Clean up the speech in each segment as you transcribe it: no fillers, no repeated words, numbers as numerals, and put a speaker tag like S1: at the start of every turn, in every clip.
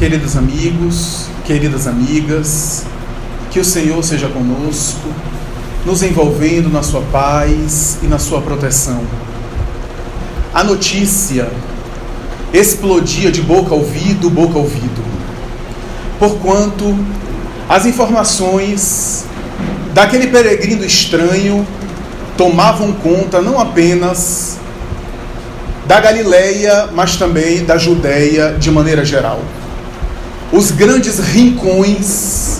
S1: Queridos amigos, queridas amigas, que o Senhor seja conosco, nos envolvendo na sua paz e na sua proteção. A notícia explodia de boca a ouvido, porquanto as informações daquele peregrino estranho tomavam conta não apenas da Galileia, mas também da Judeia de maneira geral. Os grandes rincões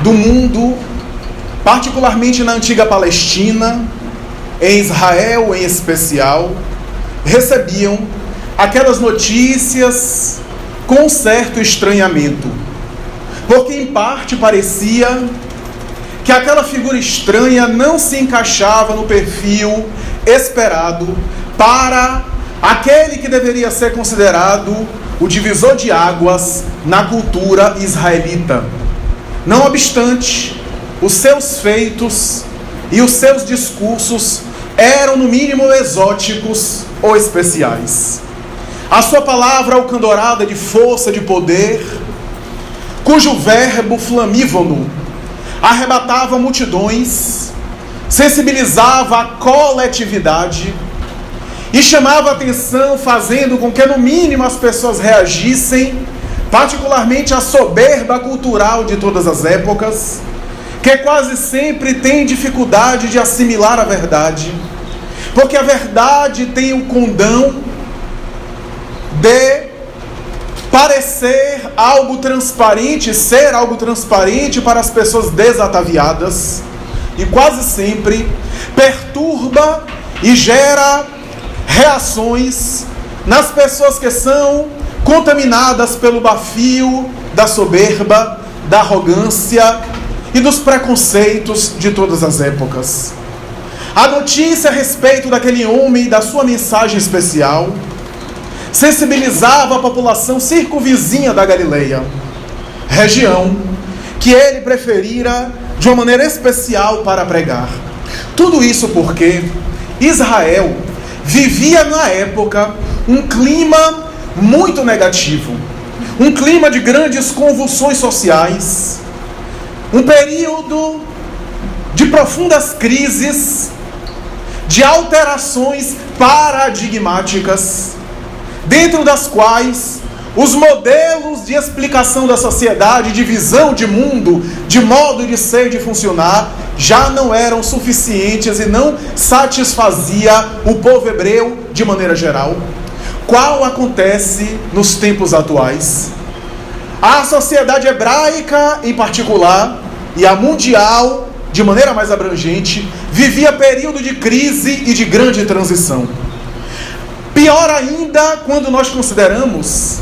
S1: do mundo, particularmente na antiga Palestina, em Israel em especial, recebiam aquelas notícias com certo estranhamento, porque em parte parecia que aquela figura estranha não se encaixava no perfil esperado para aquele que deveria ser considerado o divisor de águas na cultura israelita. Não obstante, os seus feitos e os seus discursos eram no mínimo exóticos ou especiais. A sua palavra alcandorada de força, de poder, cujo verbo flamívono arrebatava multidões, sensibilizava a coletividade e chamava a atenção, fazendo com que no mínimo as pessoas reagissem, particularmente a soberba cultural de todas as épocas, que quase sempre tem dificuldade de assimilar a verdade, porque a verdade tem o condão de parecer algo transparente, ser algo transparente para as pessoas desataviadas, e quase sempre perturba e gera reações nas pessoas que são contaminadas pelo bafio da soberba, da arrogância e dos preconceitos de todas as épocas. A notícia a respeito daquele homem e da sua mensagem especial sensibilizava a população circunvizinha da Galileia, região que ele preferira de uma maneira especial para pregar. Tudo isso porque Israel vivia na época um clima muito negativo, um clima de grandes convulsões sociais, um período de profundas crises, de alterações paradigmáticas, dentro das quais os modelos de explicação da sociedade, de visão de mundo, de modo de ser e de funcionar, já não eram suficientes e não satisfazia o povo hebreu de maneira geral. Qual acontece nos tempos atuais? A sociedade hebraica em particular e a mundial de maneira mais abrangente vivia período de crise e de grande transição. Pior ainda quando nós consideramos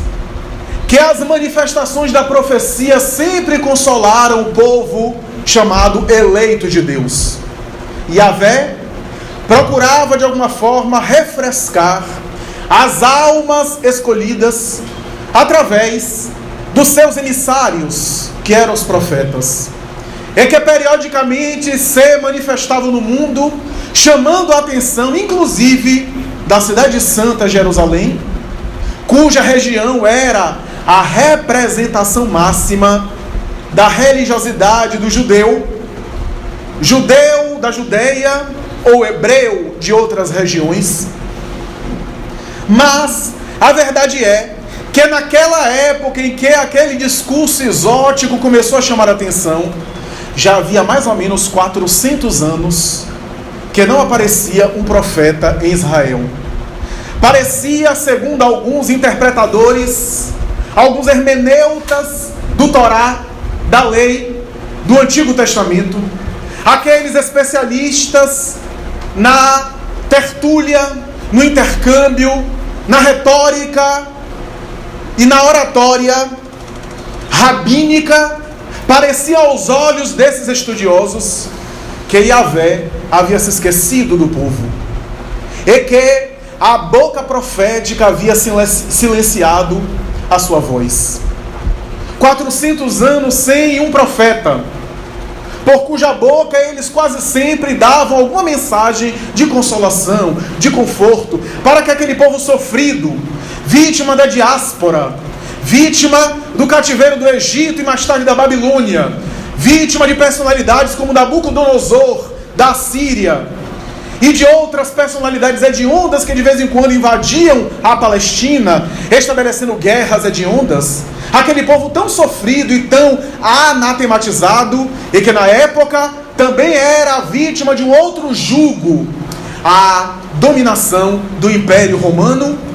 S1: que as manifestações da profecia sempre consolaram o povo chamado eleito de Deus. Yahvé procurava de alguma forma refrescar as almas escolhidas através dos seus emissários, que eram os profetas, e que periodicamente se manifestavam no mundo, chamando a atenção, inclusive, da cidade santa Jerusalém, cuja região era a representação máxima da religiosidade do judeu da Judeia ou hebreu de outras regiões. Mas a verdade é que naquela época em que aquele discurso exótico começou a chamar a atenção, já havia mais ou menos 400 anos que não aparecia um profeta em Israel. Parecia, segundo alguns interpretadores, alguns hermeneutas do Torá, da lei, do Antigo Testamento, aqueles especialistas na tertúlia, no intercâmbio, na retórica e na oratória rabínica, parecia aos olhos desses estudiosos que Yahvé havia se esquecido do povo e que a boca profética havia silenciado a sua voz. 400 anos sem um profeta, por cuja boca eles quase sempre davam alguma mensagem de consolação, de conforto, para que aquele povo sofrido, vítima da diáspora, vítima do cativeiro do Egito e mais tarde da Babilônia, vítima de personalidades como Nabucodonosor, da Síria, e de outras personalidades hediondas que de vez em quando invadiam a Palestina, estabelecendo guerras hediondas. Aquele povo tão sofrido e tão anatematizado, e que na época também era vítima de um outro jugo, a dominação do Império Romano,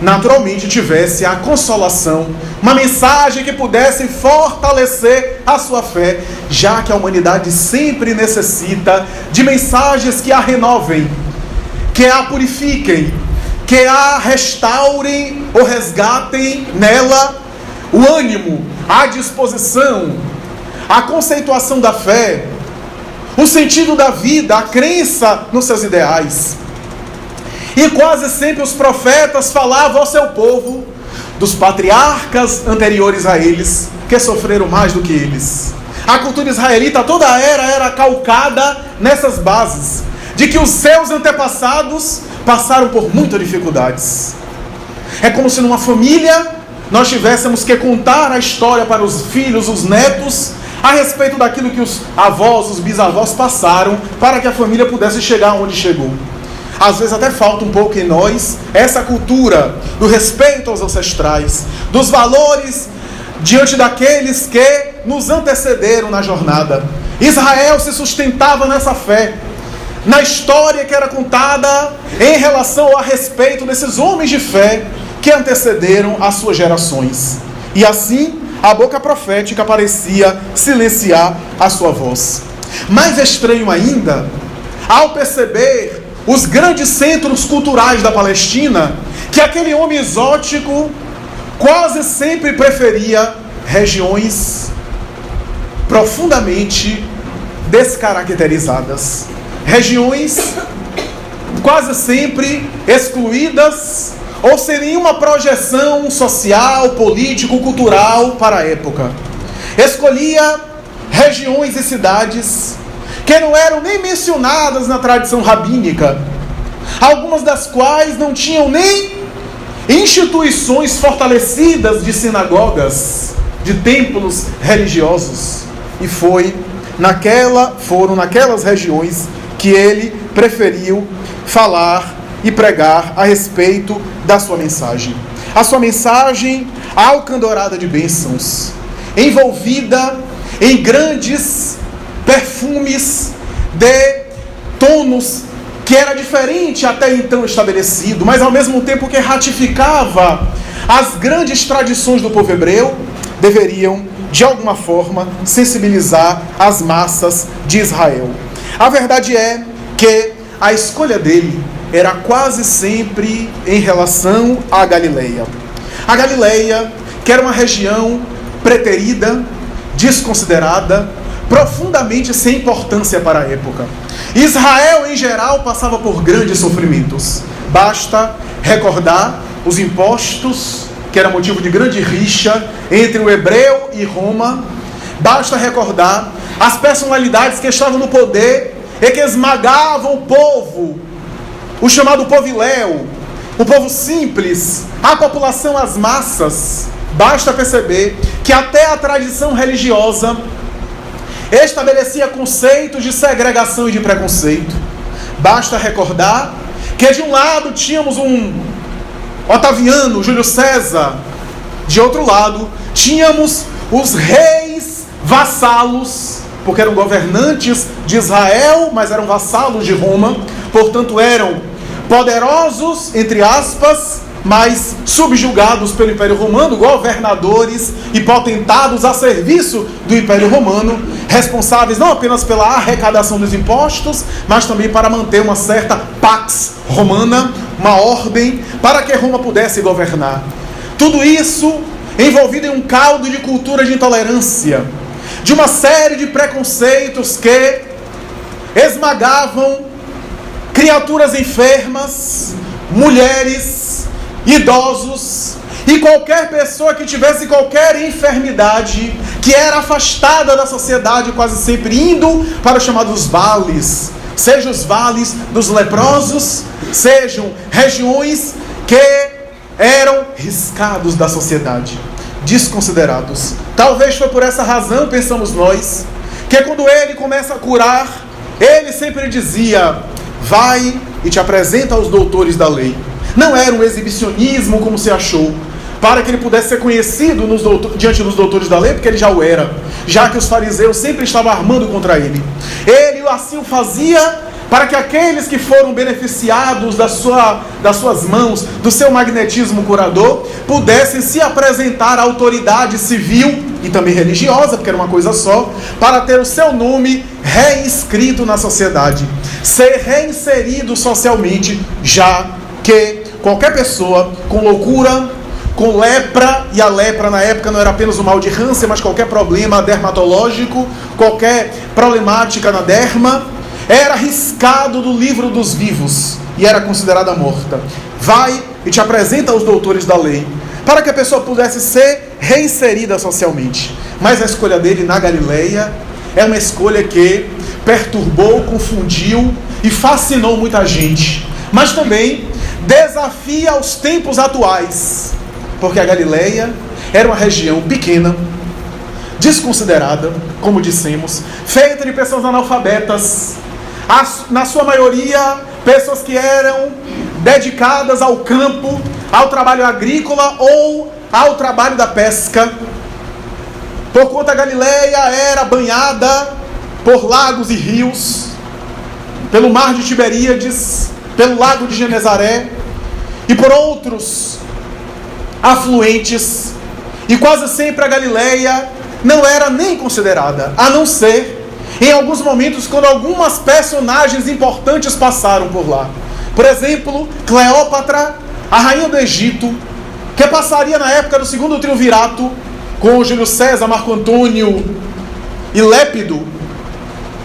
S1: naturalmente tivesse a consolação, uma mensagem que pudesse fortalecer a sua fé, já que a humanidade sempre necessita de mensagens que a renovem, que a purifiquem, que a restaurem ou resgatem nela o ânimo, a disposição, a conceituação da fé, o sentido da vida, a crença nos seus ideais. E quase sempre os profetas falavam ao seu povo dos patriarcas anteriores a eles, que sofreram mais do que eles. A cultura israelita toda era calcada nessas bases, de que os seus antepassados passaram por muitas dificuldades. É como se numa família nós tivéssemos que contar a história para os filhos, os netos, a respeito daquilo que os avós, os bisavós passaram, para que a família pudesse chegar onde chegou. Às vezes até falta um pouco em nós essa cultura do respeito aos ancestrais, dos valores diante daqueles que nos antecederam na jornada. Israel se sustentava nessa fé, na história que era contada em relação a respeito desses homens de fé que antecederam as suas gerações. E assim, a boca profética parecia silenciar a sua voz. Mais estranho ainda, ao perceber os grandes centros culturais da Palestina, que aquele homem exótico quase sempre preferia regiões profundamente descaracterizadas, regiões quase sempre excluídas ou sem nenhuma projeção social, político, cultural para a época. Escolhia regiões e cidades que não eram nem mencionadas na tradição rabínica, algumas das quais não tinham nem instituições fortalecidas de sinagogas, de templos religiosos. E foram naquelas regiões que ele preferiu falar e pregar a respeito da sua mensagem. A sua mensagem alcandorada de bênçãos, envolvida em grandes perfumes de tonos que era diferente até então estabelecido, mas ao mesmo tempo que ratificava as grandes tradições do povo hebreu, deveriam de alguma forma sensibilizar as massas de Israel. A verdade é que a escolha dele era quase sempre em relação à Galileia. A Galileia, que era uma região preterida, desconsiderada, profundamente sem importância para a época. Israel, em geral, passava por grandes sofrimentos. Basta recordar os impostos, que era motivo de grande rixa entre o hebreu e Roma. Basta recordar as personalidades que estavam no poder e que esmagavam o povo, o chamado poviléu, o povo simples, a população, as massas. Basta perceber que até a tradição religiosa estabelecia conceitos de segregação e de preconceito. Basta recordar que de um lado tínhamos um Otaviano, Júlio César, de outro lado tínhamos os reis vassalos, porque eram governantes de Israel, mas eram vassalos de Roma, portanto eram poderosos, entre aspas, mas subjugados pelo Império Romano, governadores e potentados a serviço do Império Romano, responsáveis não apenas pela arrecadação dos impostos, mas também para manter uma certa pax romana, uma ordem para que Roma pudesse governar. Tudo isso envolvido em um caldo de cultura de intolerância, de uma série de preconceitos que esmagavam criaturas enfermas, mulheres, idosos e qualquer pessoa que tivesse qualquer enfermidade, que era afastada da sociedade, quase sempre indo para os chamados vales, sejam os vales dos leprosos, sejam regiões que eram riscados da sociedade. desconsiderados. Talvez foi por essa razão, pensamos nós, que quando ele começa a curar, ele sempre dizia: vai e te apresenta aos doutores da lei. Não era um exibicionismo como se achou, para que ele pudesse ser conhecido diante dos doutores da lei, porque ele já o era, já que os fariseus sempre estavam armando contra ele. Ele assim o fazia para que aqueles que foram beneficiados das suas mãos, do seu magnetismo curador, pudessem se apresentar à autoridade civil e também religiosa, porque era uma coisa só, para ter o seu nome reinscrito na sociedade, ser reinserido socialmente, já que qualquer pessoa com loucura, com lepra, e a lepra na época não era apenas um mal de Hansen, mas qualquer problema dermatológico, qualquer problemática na derma, era riscado do livro dos vivos e era considerada morta. Vai e te apresenta aos doutores da lei, para que a pessoa pudesse ser reinserida socialmente. Mas a escolha dele na Galileia é uma escolha que perturbou, confundiu e fascinou muita gente, mas também desafia os tempos atuais, porque a Galileia era uma região pequena, desconsiderada, como dissemos, feita de pessoas analfabetas, na sua maioria pessoas que eram dedicadas ao campo, ao trabalho agrícola ou ao trabalho da pesca. Por conta a Galileia era banhada por lagos e rios, pelo mar de Tiberíades, pelo lago de Genezaré e por outros afluentes, e quase sempre a Galileia não era nem considerada, a não ser em alguns momentos quando algumas personagens importantes passaram por lá. Por exemplo, Cleópatra, a rainha do Egito, que passaria na época do segundo triunvirato com Júlio César, Marco Antônio e Lépido.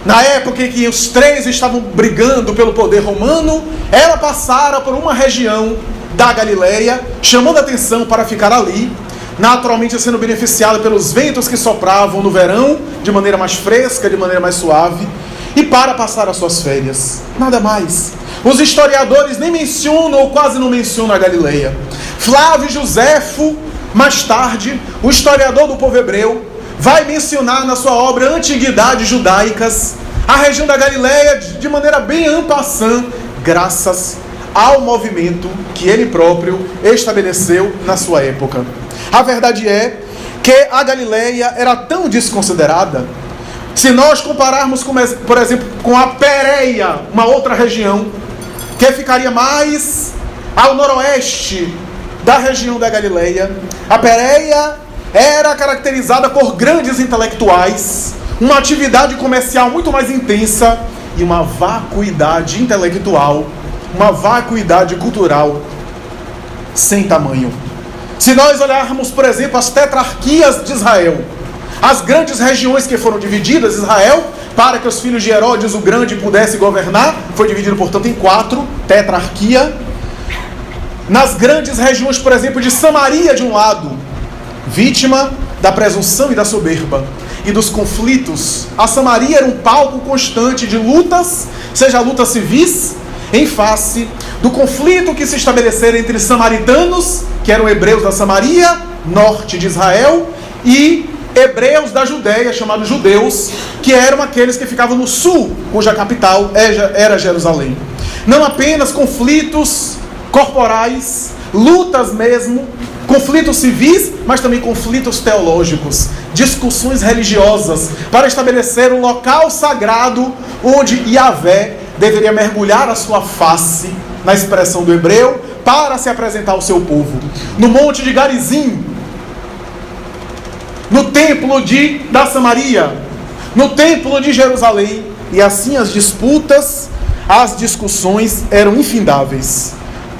S1: Na época em que os três estavam brigando pelo poder romano, ela passara por uma região da Galileia, chamando a atenção para ficar ali, naturalmente sendo beneficiada pelos ventos que sopravam no verão, de maneira mais fresca, de maneira mais suave, e para passar as suas férias. Nada mais. Os historiadores nem mencionam ou quase não mencionam a Galileia. Flávio Josefo, mais tarde, o historiador do povo hebreu, vai mencionar na sua obra Antiguidades Judaicas a região da Galileia de maneira bem en passant, graças ao movimento que ele próprio estabeleceu na sua época. A verdade é que a Galileia era tão desconsiderada, se nós compararmos, por exemplo, com a Pérea, uma outra região, que ficaria mais ao noroeste da região da Galileia, a Pérea era caracterizada por grandes intelectuais, uma atividade comercial muito mais intensa e uma vacuidade intelectual, uma vacuidade cultural sem tamanho. Se nós olharmos, por exemplo, as tetrarquias de Israel, as grandes regiões que foram divididas, Israel, para que os filhos de Herodes o Grande pudessem governar, foi dividido, portanto, em 4, tetrarquia. Nas grandes regiões, por exemplo, de Samaria, de um lado, vítima da presunção e da soberba e dos conflitos. A Samaria era um palco constante de lutas, seja lutas civis, em face do conflito que se estabeleceram entre samaritanos, que eram hebreus da Samaria, norte de Israel, e hebreus da Judéia, chamados judeus, que eram aqueles que ficavam no sul, cuja capital era Jerusalém. Não apenas conflitos corporais, lutas mesmo, conflitos civis, mas também conflitos teológicos, discussões religiosas, para estabelecer um local sagrado onde Yahvé deveria mergulhar a sua face, na expressão do hebreu, para se apresentar ao seu povo. No monte de Garizim, no templo da Samaria, no templo de Jerusalém, e assim as disputas, as discussões eram infindáveis.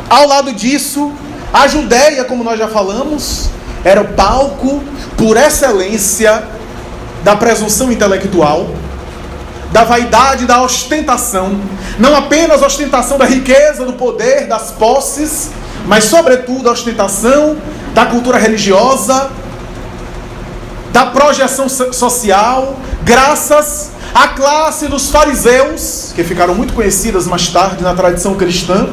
S1: Ao lado disso, a Judéia, como nós já falamos, era o palco por excelência da presunção intelectual, da vaidade, da ostentação, não apenas a ostentação da riqueza, do poder, das posses, mas sobretudo a ostentação da cultura religiosa, da projeção social, graças à classe dos fariseus, que ficaram muito conhecidas mais tarde na tradição cristã,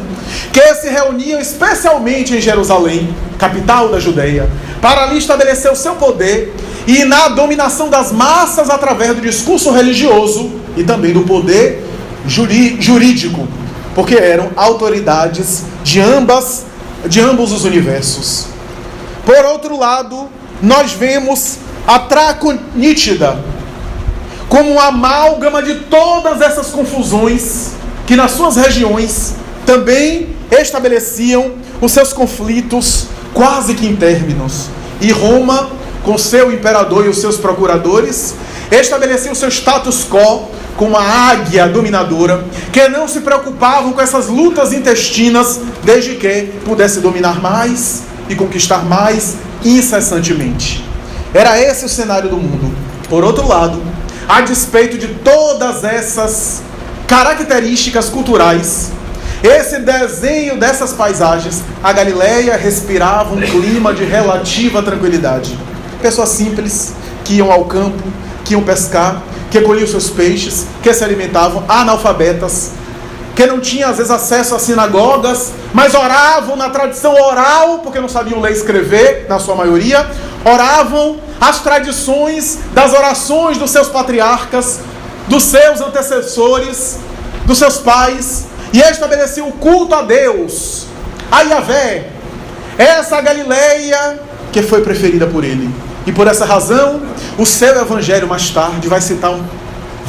S1: que se reuniam especialmente em Jerusalém, capital da Judéia, para ali estabelecer o seu poder e na dominação das massas através do discurso religioso e também do poder jurídico, porque eram autoridades de ambos os universos. Por outro lado, nós vemos a Traconítida como uma amálgama de todas essas confusões que nas suas regiões também estabeleciam os seus conflitos quase que intérminos. E Roma, com seu imperador e os seus procuradores, estabelecia o seu status quo como uma águia dominadora, que não se preocupavam com essas lutas intestinas, desde que pudesse dominar mais e conquistar mais incessantemente. Era esse o cenário do mundo. Por outro lado, a despeito de todas essas características culturais, esse desenho dessas paisagens, a Galileia respirava um clima de relativa tranquilidade. Pessoas simples, que iam ao campo, que iam pescar, que colhiam seus peixes, que se alimentavam, analfabetas, que não tinham às vezes acesso a sinagogas, mas oravam na tradição oral, porque não sabiam ler e escrever, na sua maioria, oravam as tradições das orações dos seus patriarcas, dos seus antecessores, dos seus pais, e estabeleciam o culto a Deus, a Yahvé, essa Galileia que foi preferida por ele. E por essa razão, o seu evangelho mais tarde vai citar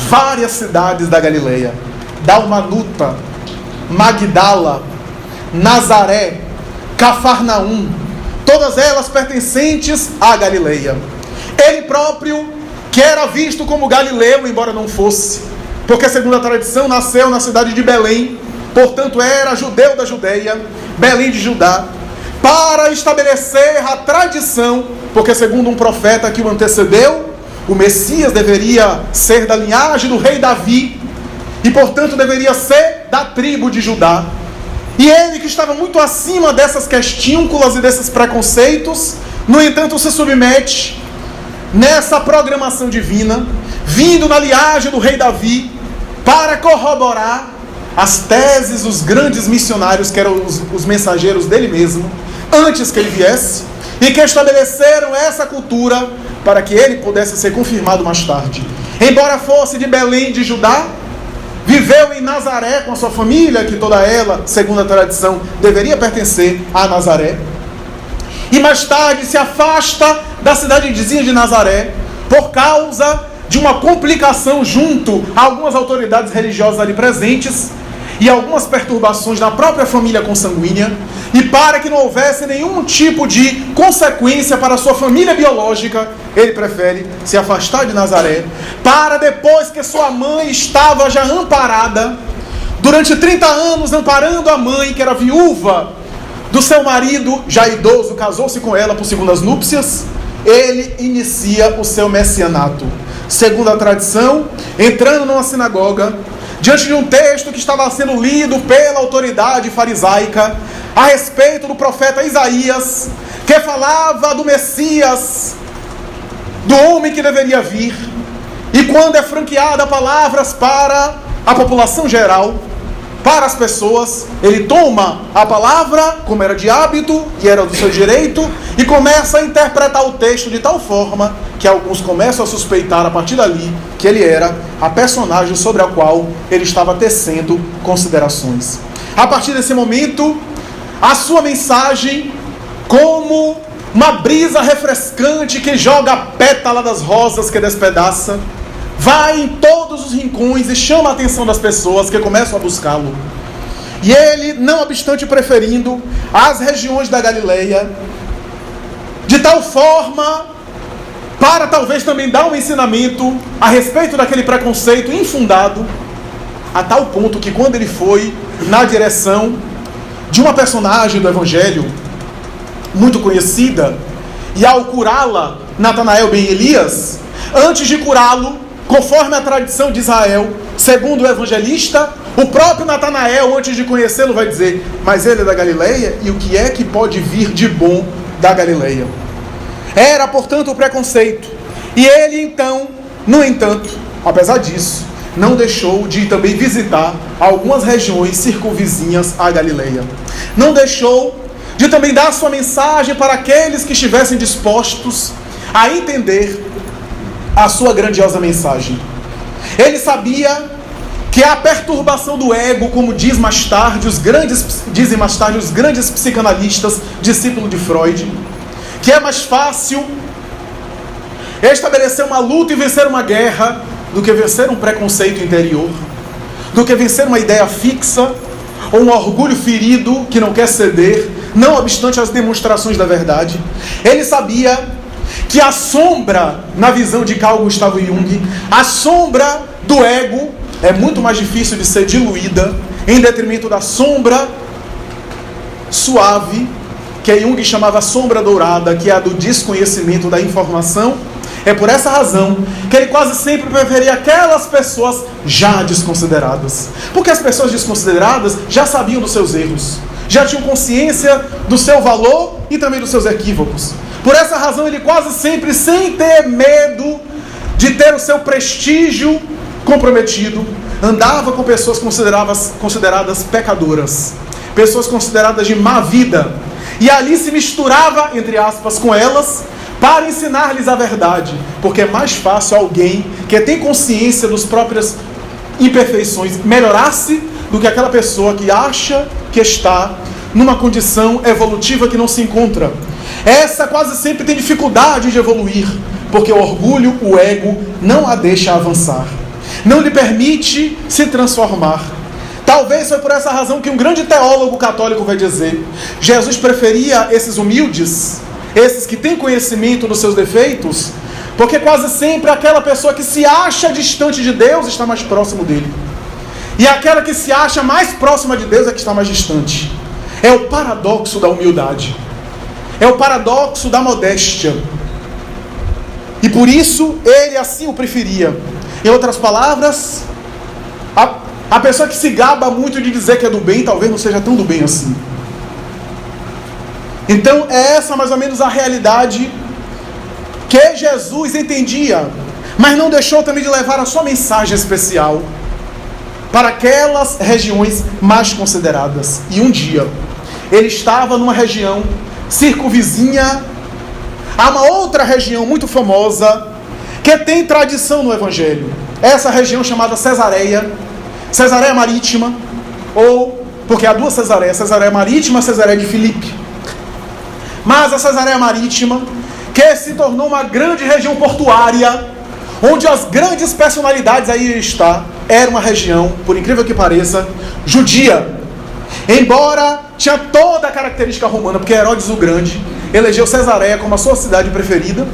S1: várias cidades da Galileia: Dalmanuta, Magdala, Nazaré, Cafarnaum, todas elas pertencentes à Galileia. Ele próprio, que era visto como galileu, embora não fosse, porque segundo a tradição nasceu na cidade de Belém, portanto era judeu da Judeia, Belém de Judá, para estabelecer a tradição, porque segundo um profeta que o antecedeu, o Messias deveria ser da linhagem do rei Davi, e portanto deveria ser da tribo de Judá. E ele, que estava muito acima dessas questínculas e desses preconceitos, no entanto se submete nessa programação divina, vindo na linhagem do rei Davi, para corroborar as teses dos grandes missionários, que eram os mensageiros dele mesmo, antes que ele viesse, e que estabeleceram essa cultura para que ele pudesse ser confirmado mais tarde. Embora fosse de Belém de Judá, viveu em Nazaré com a sua família, que toda ela, segundo a tradição, deveria pertencer a Nazaré. E mais tarde se afasta da cidadezinha de Nazaré por causa de uma complicação junto a algumas autoridades religiosas ali presentes e algumas perturbações na própria família consanguínea, e para que não houvesse nenhum tipo de consequência para a sua família biológica, ele prefere se afastar de Nazaré, para depois que sua mãe estava já amparada, durante 30 anos amparando a mãe, que era viúva do seu marido, já idoso, casou-se com ela por segundas núpcias, ele inicia o seu messianato. Segundo a tradição, entrando numa sinagoga, diante de um texto que estava sendo lido pela autoridade farisaica a respeito do profeta Isaías, que falava do Messias, do homem que deveria vir, e quando é franqueada palavras para a população geral, para as pessoas, ele toma a palavra, como era de hábito e era do seu direito, e começa a interpretar o texto de tal forma que alguns começam a suspeitar a partir dali que ele era a personagem sobre a qual ele estava tecendo considerações. A partir desse momento, a sua mensagem, como uma brisa refrescante que joga a pétala das rosas que despedaça, vai em todos os rincões e chama a atenção das pessoas que começam a buscá-lo. E ele, não obstante preferindo as regiões da Galileia, de tal forma, para talvez também dar um ensinamento a respeito daquele preconceito infundado, a tal ponto que quando ele foi na direção de uma personagem do Evangelho muito conhecida, e ao curá-la, Natanael ben Elias, antes de curá-lo, conforme a tradição de Israel, segundo o evangelista, o próprio Natanael, antes de conhecê-lo, vai dizer: mas ele é da Galileia, e o que é que pode vir de bom da Galileia? Era, portanto, o preconceito. E ele, então, no entanto, apesar disso, não deixou de também visitar algumas regiões circunvizinhas à Galileia. Não deixou de também dar sua mensagem para aqueles que estivessem dispostos a entender a sua grandiosa mensagem. Ele sabia que a perturbação do ego, como dizem mais tarde os grandes psicanalistas, discípulos de Freud, que é mais fácil estabelecer uma luta e vencer uma guerra do que vencer um preconceito interior, do que vencer uma ideia fixa ou um orgulho ferido que não quer ceder, não obstante as demonstrações da verdade. Ele sabia que a sombra, na visão de Carl Gustav Jung, a sombra do ego é muito mais difícil de ser diluída em detrimento da sombra suave, que Jung chamava sombra dourada, que é a do desconhecimento da informação. É por essa razão que ele quase sempre preferia aquelas pessoas já desconsideradas. Porque as pessoas desconsideradas já sabiam dos seus erros, já tinham consciência do seu valor e também dos seus equívocos. Por essa razão ele quase sempre, sem ter medo de ter o seu prestígio comprometido, andava com pessoas consideradas pecadoras, pessoas consideradas de má vida, e ali se misturava, entre aspas, com elas, para ensinar-lhes a verdade, porque é mais fácil alguém que tem consciência das próprias imperfeições melhorar-se do que aquela pessoa que acha que está numa condição evolutiva que não se encontra. Essa quase sempre tem dificuldade de evoluir, porque o orgulho, o ego, não a deixa avançar, não lhe permite se transformar. Talvez foi por essa razão que um grande teólogo católico vai dizer: Jesus preferia esses humildes, esses que têm conhecimento dos seus defeitos, porque quase sempre aquela pessoa que se acha distante de Deus está mais próximo dele, e aquela que se acha mais próxima de Deus é que está mais distante. É o paradoxo da humildade, é o paradoxo da modéstia, e por isso ele assim o preferia. Em outras palavras, a pessoa que se gaba muito de dizer que é do bem, talvez não seja tão do bem assim. Então é essa mais ou menos a realidade que Jesus entendia, mas não deixou também de levar a sua mensagem especial para aquelas regiões mais consideradas. E um dia ele estava numa região circunvizinha a uma outra região muito famosa que tem tradição no Evangelho. Essa região chamada Cesareia Marítima, ou porque há duas Cesareias, Cesareia Marítima e Cesareia de Filipe. Mas a Cesareia Marítima, que se tornou uma grande região portuária, onde as grandes personalidades aí está, era uma região, por incrível que pareça, judia. Embora tinha toda a característica romana, porque Herodes o Grande elegeu Cesareia como a sua cidade preferida,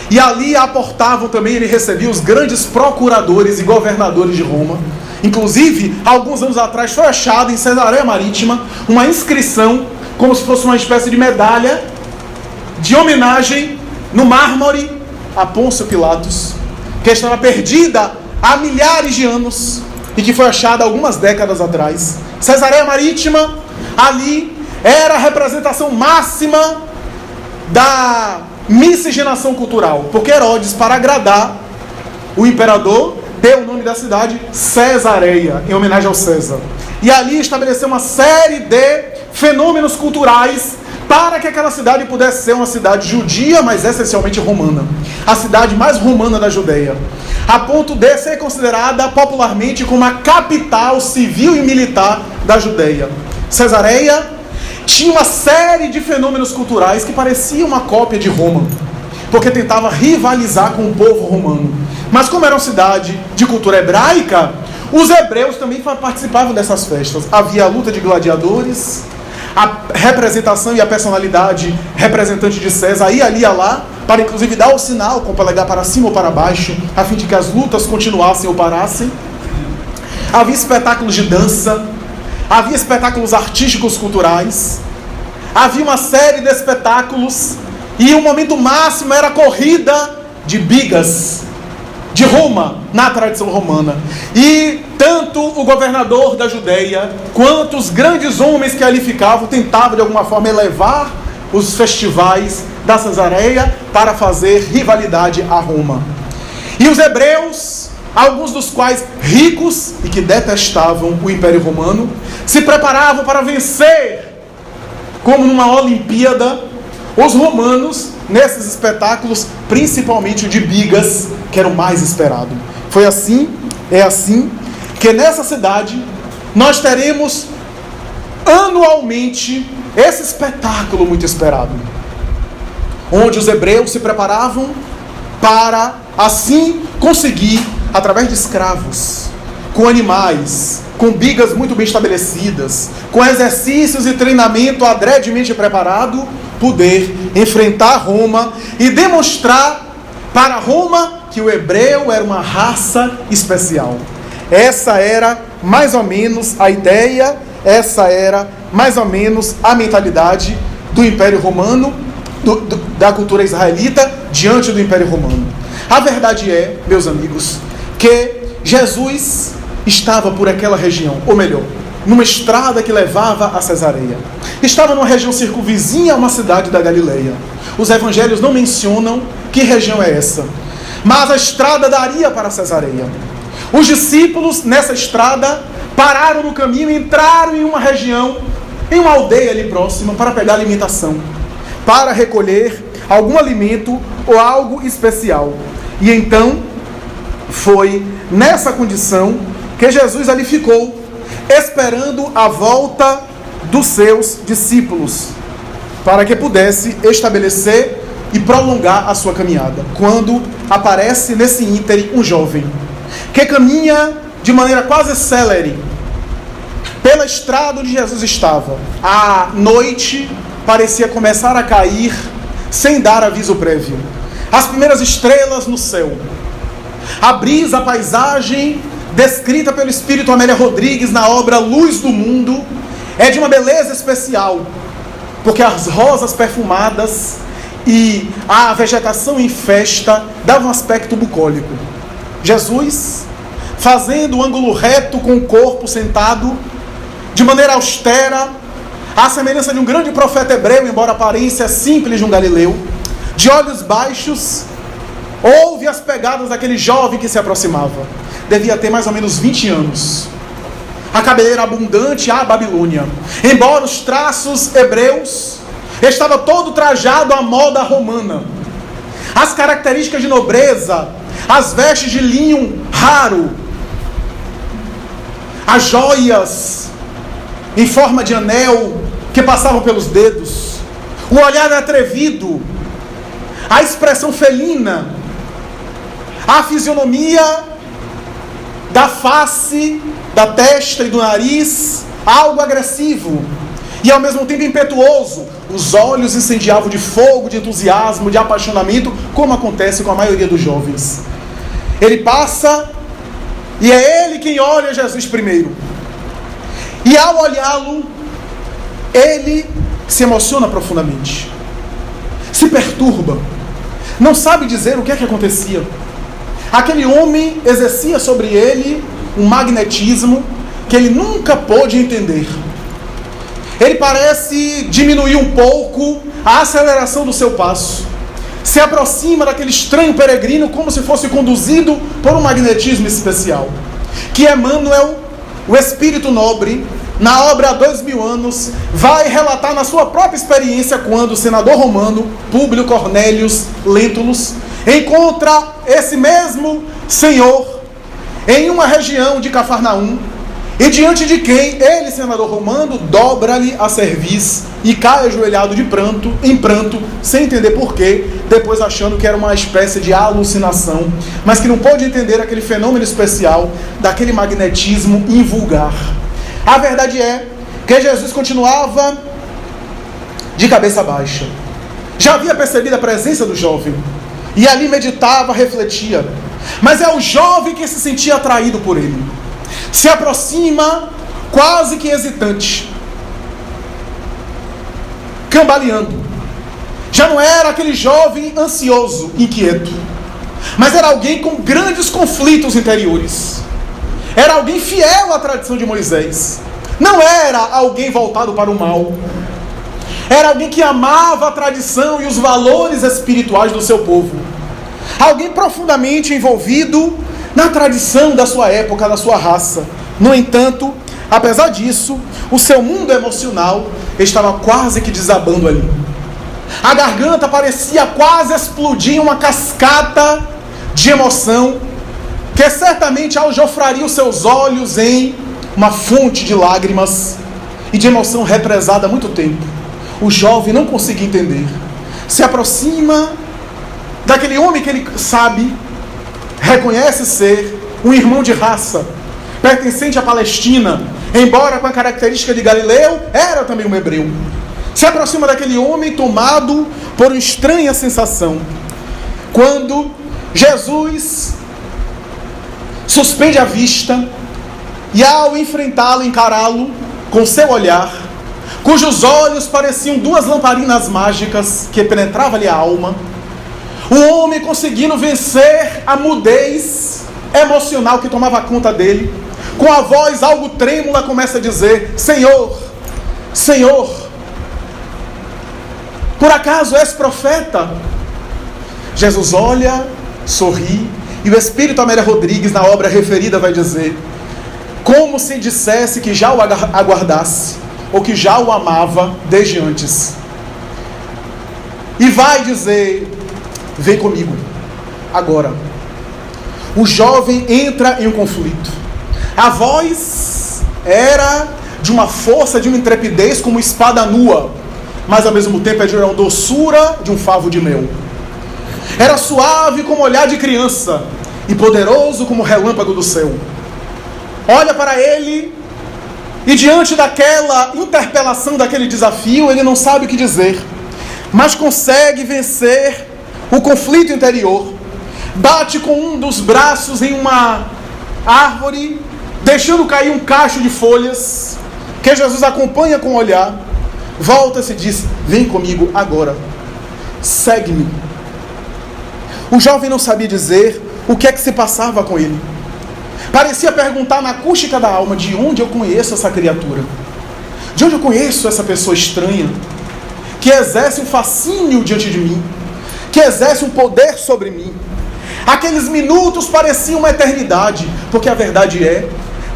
S1: e ali aportavam também, ele recebia os grandes procuradores e governadores de Roma. Inclusive, alguns anos atrás foi achado em Cesareia Marítima uma inscrição, como se fosse uma espécie de medalha de homenagem no mármore a Pôncio Pilatos, que estava perdida há milhares de anos e que foi achada algumas décadas atrás. Cesareia Marítima, ali era a representação máxima da miscigenação cultural, porque Herodes, para agradar o imperador, deu o nome da cidade Cesareia, em homenagem ao César. E ali estabeleceu uma série de fenômenos culturais para que aquela cidade pudesse ser uma cidade judia, mas essencialmente romana. A cidade mais romana da Judeia, a ponto de ser considerada popularmente como a capital civil e militar da Judeia. Cesareia tinha uma série de fenômenos culturais que pareciam uma cópia de Roma, porque tentava rivalizar com o povo romano. Mas como era uma cidade de cultura hebraica, os hebreus também participavam dessas festas. Havia a luta de gladiadores, a representação e a personalidade representante de César ia ali e lá, para inclusive dar o sinal com o polegar para cima ou para baixo, a fim de que as lutas continuassem ou parassem. Havia espetáculos de dança, havia espetáculos artísticos culturais, havia uma série de espetáculos, e o momento máximo era a corrida de bigas de Roma, na tradição romana. E tanto o governador da Judeia, quanto os grandes homens que ali ficavam, tentavam de alguma forma elevar os festivais da Cesareia para fazer rivalidade a Roma. E os hebreus, alguns dos quais ricos e que detestavam o Império Romano, se preparavam para vencer como numa Olimpíada, os romanos, nesses espetáculos, principalmente o de bigas, que era o mais esperado. Foi assim, é assim, que nessa cidade nós teremos anualmente esse espetáculo muito esperado, onde os hebreus se preparavam para assim conseguir, através de escravos, com animais, com bigas muito bem estabelecidas, com exercícios e treinamento adredemente preparado, poder enfrentar Roma e demonstrar para Roma que o hebreu era uma raça especial. Essa era mais ou menos a ideia, essa era mais ou menos a mentalidade do Império Romano, da cultura israelita diante do Império Romano. A verdade é, meus amigos, que Jesus estava por aquela região, ou melhor, numa estrada que levava a Cesareia. Estava numa região circunvizinha a uma cidade da Galileia. Os evangelhos não mencionam que região é essa, mas a estrada daria para Cesareia. Os discípulos, nessa estrada, pararam no caminho e entraram em uma região, em uma aldeia ali próxima, para pegar alimentação, para recolher algum alimento ou algo especial. E então, foi nessa condição que Jesus ali ficou, esperando a volta dos seus discípulos, para que pudesse estabelecer e prolongar a sua caminhada. Quando aparece nesse ínterim um jovem, que caminha de maneira quase célere pela estrada onde Jesus estava. A noite parecia começar a cair sem dar aviso prévio. As primeiras estrelas no céu. A brisa, a paisagem descrita pelo Espírito Amélia Rodrigues na obra Luz do Mundo é de uma beleza especial, porque as rosas perfumadas e a vegetação em festa davam um aspecto bucólico. Jesus, fazendo o ângulo reto com o corpo sentado, de maneira austera, à semelhança de um grande profeta hebreu, embora a aparência simples de um galileu, de olhos baixos, ouve as pegadas daquele jovem que se aproximava. Devia ter mais ou menos 20 anos. A cabeleira abundante à Babilônia. Embora os traços hebreus, estava todo trajado à moda romana. As características de nobreza, as vestes de linho raro, as joias em forma de anel que passavam pelos dedos, o olhar atrevido, a expressão felina, a fisionomia da face, da testa e do nariz, algo agressivo e ao mesmo tempo impetuoso. Os olhos incendiavam de fogo, de entusiasmo, de apaixonamento, como acontece com a maioria dos jovens. Ele passa e é ele quem olha Jesus primeiro. E ao olhá-lo, ele se emociona profundamente, se perturba, não sabe dizer o que é que acontecia. Aquele homem exercia sobre ele um magnetismo que ele nunca pôde entender. Ele parece diminuir um pouco a aceleração do seu passo. Se aproxima daquele estranho peregrino como se fosse conduzido por um magnetismo especial. Que Emmanuel, o espírito nobre, na obra há 2000 anos, vai relatar na sua própria experiência quando o senador romano, Públio Cornélius Lentulus, encontra esse mesmo senhor em uma região de Cafarnaum, e diante de quem ele, senador romano, dobra-lhe a cerviz e cai ajoelhado em pranto, sem entender porquê, depois achando que era uma espécie de alucinação, mas que não pôde entender aquele fenômeno especial daquele magnetismo invulgar. A verdade é que Jesus continuava de cabeça baixa. Já havia percebido a presença do jovem, e ali meditava, refletia. Mas é o jovem que se sentia atraído por ele. Se aproxima quase que hesitante, cambaleando. Já não era aquele jovem ansioso, inquieto, mas era alguém com grandes conflitos interiores. Era alguém fiel à tradição de Moisés. Não era alguém voltado para o mal. Era alguém que amava a tradição e os valores espirituais do seu povo. Alguém profundamente envolvido na tradição da sua época, da sua raça. No entanto, Apesar disso, o seu mundo emocional estava quase que desabando ali. A garganta parecia quase explodir em uma cascata de emoção, que certamente aljofraria os seus olhos em uma fonte de lágrimas e de emoção represada há muito tempo. O jovem não conseguia entender. Se aproxima daquele homem que ele sabe, reconhece ser um irmão de raça, pertencente à Palestina, embora com a característica de Galileu, era também um hebreu. Se aproxima daquele homem tomado por uma estranha sensação. Quando Jesus suspende a vista e, ao enfrentá-lo, encará-lo com seu olhar, cujos olhos pareciam duas lamparinas mágicas que penetravam-lhe a alma, o homem conseguindo vencer a mudez emocional que tomava conta dele, com a voz algo trêmula começa a dizer: Senhor, Senhor, por acaso és profeta? Jesus olha, sorri, e o Espírito Amélia Rodrigues, na obra referida, vai dizer, como se dissesse que já o aguardasse, ou que já o amava desde antes. E vai dizer: vem comigo, agora. O jovem entra em um conflito. A voz era de uma força, de uma intrepidez, como espada nua, mas ao mesmo tempo é de uma doçura de um favo de mel. Era suave como olhar de criança e poderoso como o relâmpago do céu. Olha para ele e, diante daquela interpelação, daquele desafio, ele não sabe o que dizer, mas consegue vencer o conflito interior. Bate com um dos braços em uma árvore, deixando cair um cacho de folhas, que Jesus acompanha com o olhar. Volta-se e diz: vem comigo agora, segue-me. O jovem não sabia dizer o que é que se passava com ele. Parecia perguntar na acústica da alma: de onde eu conheço essa criatura? De onde eu conheço essa pessoa estranha, que exerce um fascínio diante de mim, que exerce um poder sobre mim? Aqueles minutos pareciam uma eternidade, porque a verdade é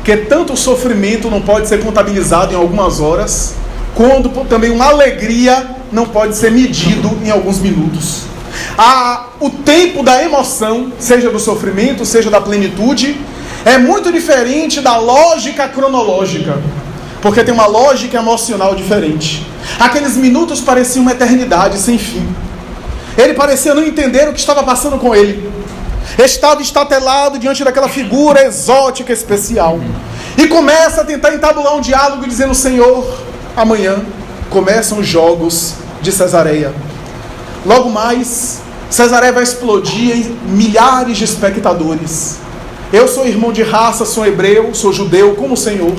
S1: que tanto o sofrimento não pode ser contabilizado em algumas horas, quando também uma alegria não pode ser medido em alguns minutos. O tempo da emoção, seja do sofrimento, seja da plenitude, é muito diferente da lógica cronológica, porque tem uma lógica emocional diferente. Aqueles minutos pareciam uma eternidade sem fim. Ele parecia não entender o que estava passando com ele. Estava estatelado diante daquela figura exótica, especial, e começa a tentar entabular um diálogo dizendo: Senhor, amanhã começam os jogos de Cesareia. Logo mais, Cesareia vai explodir em milhares de espectadores. Eu sou irmão de raça, sou hebreu, sou judeu como o Senhor,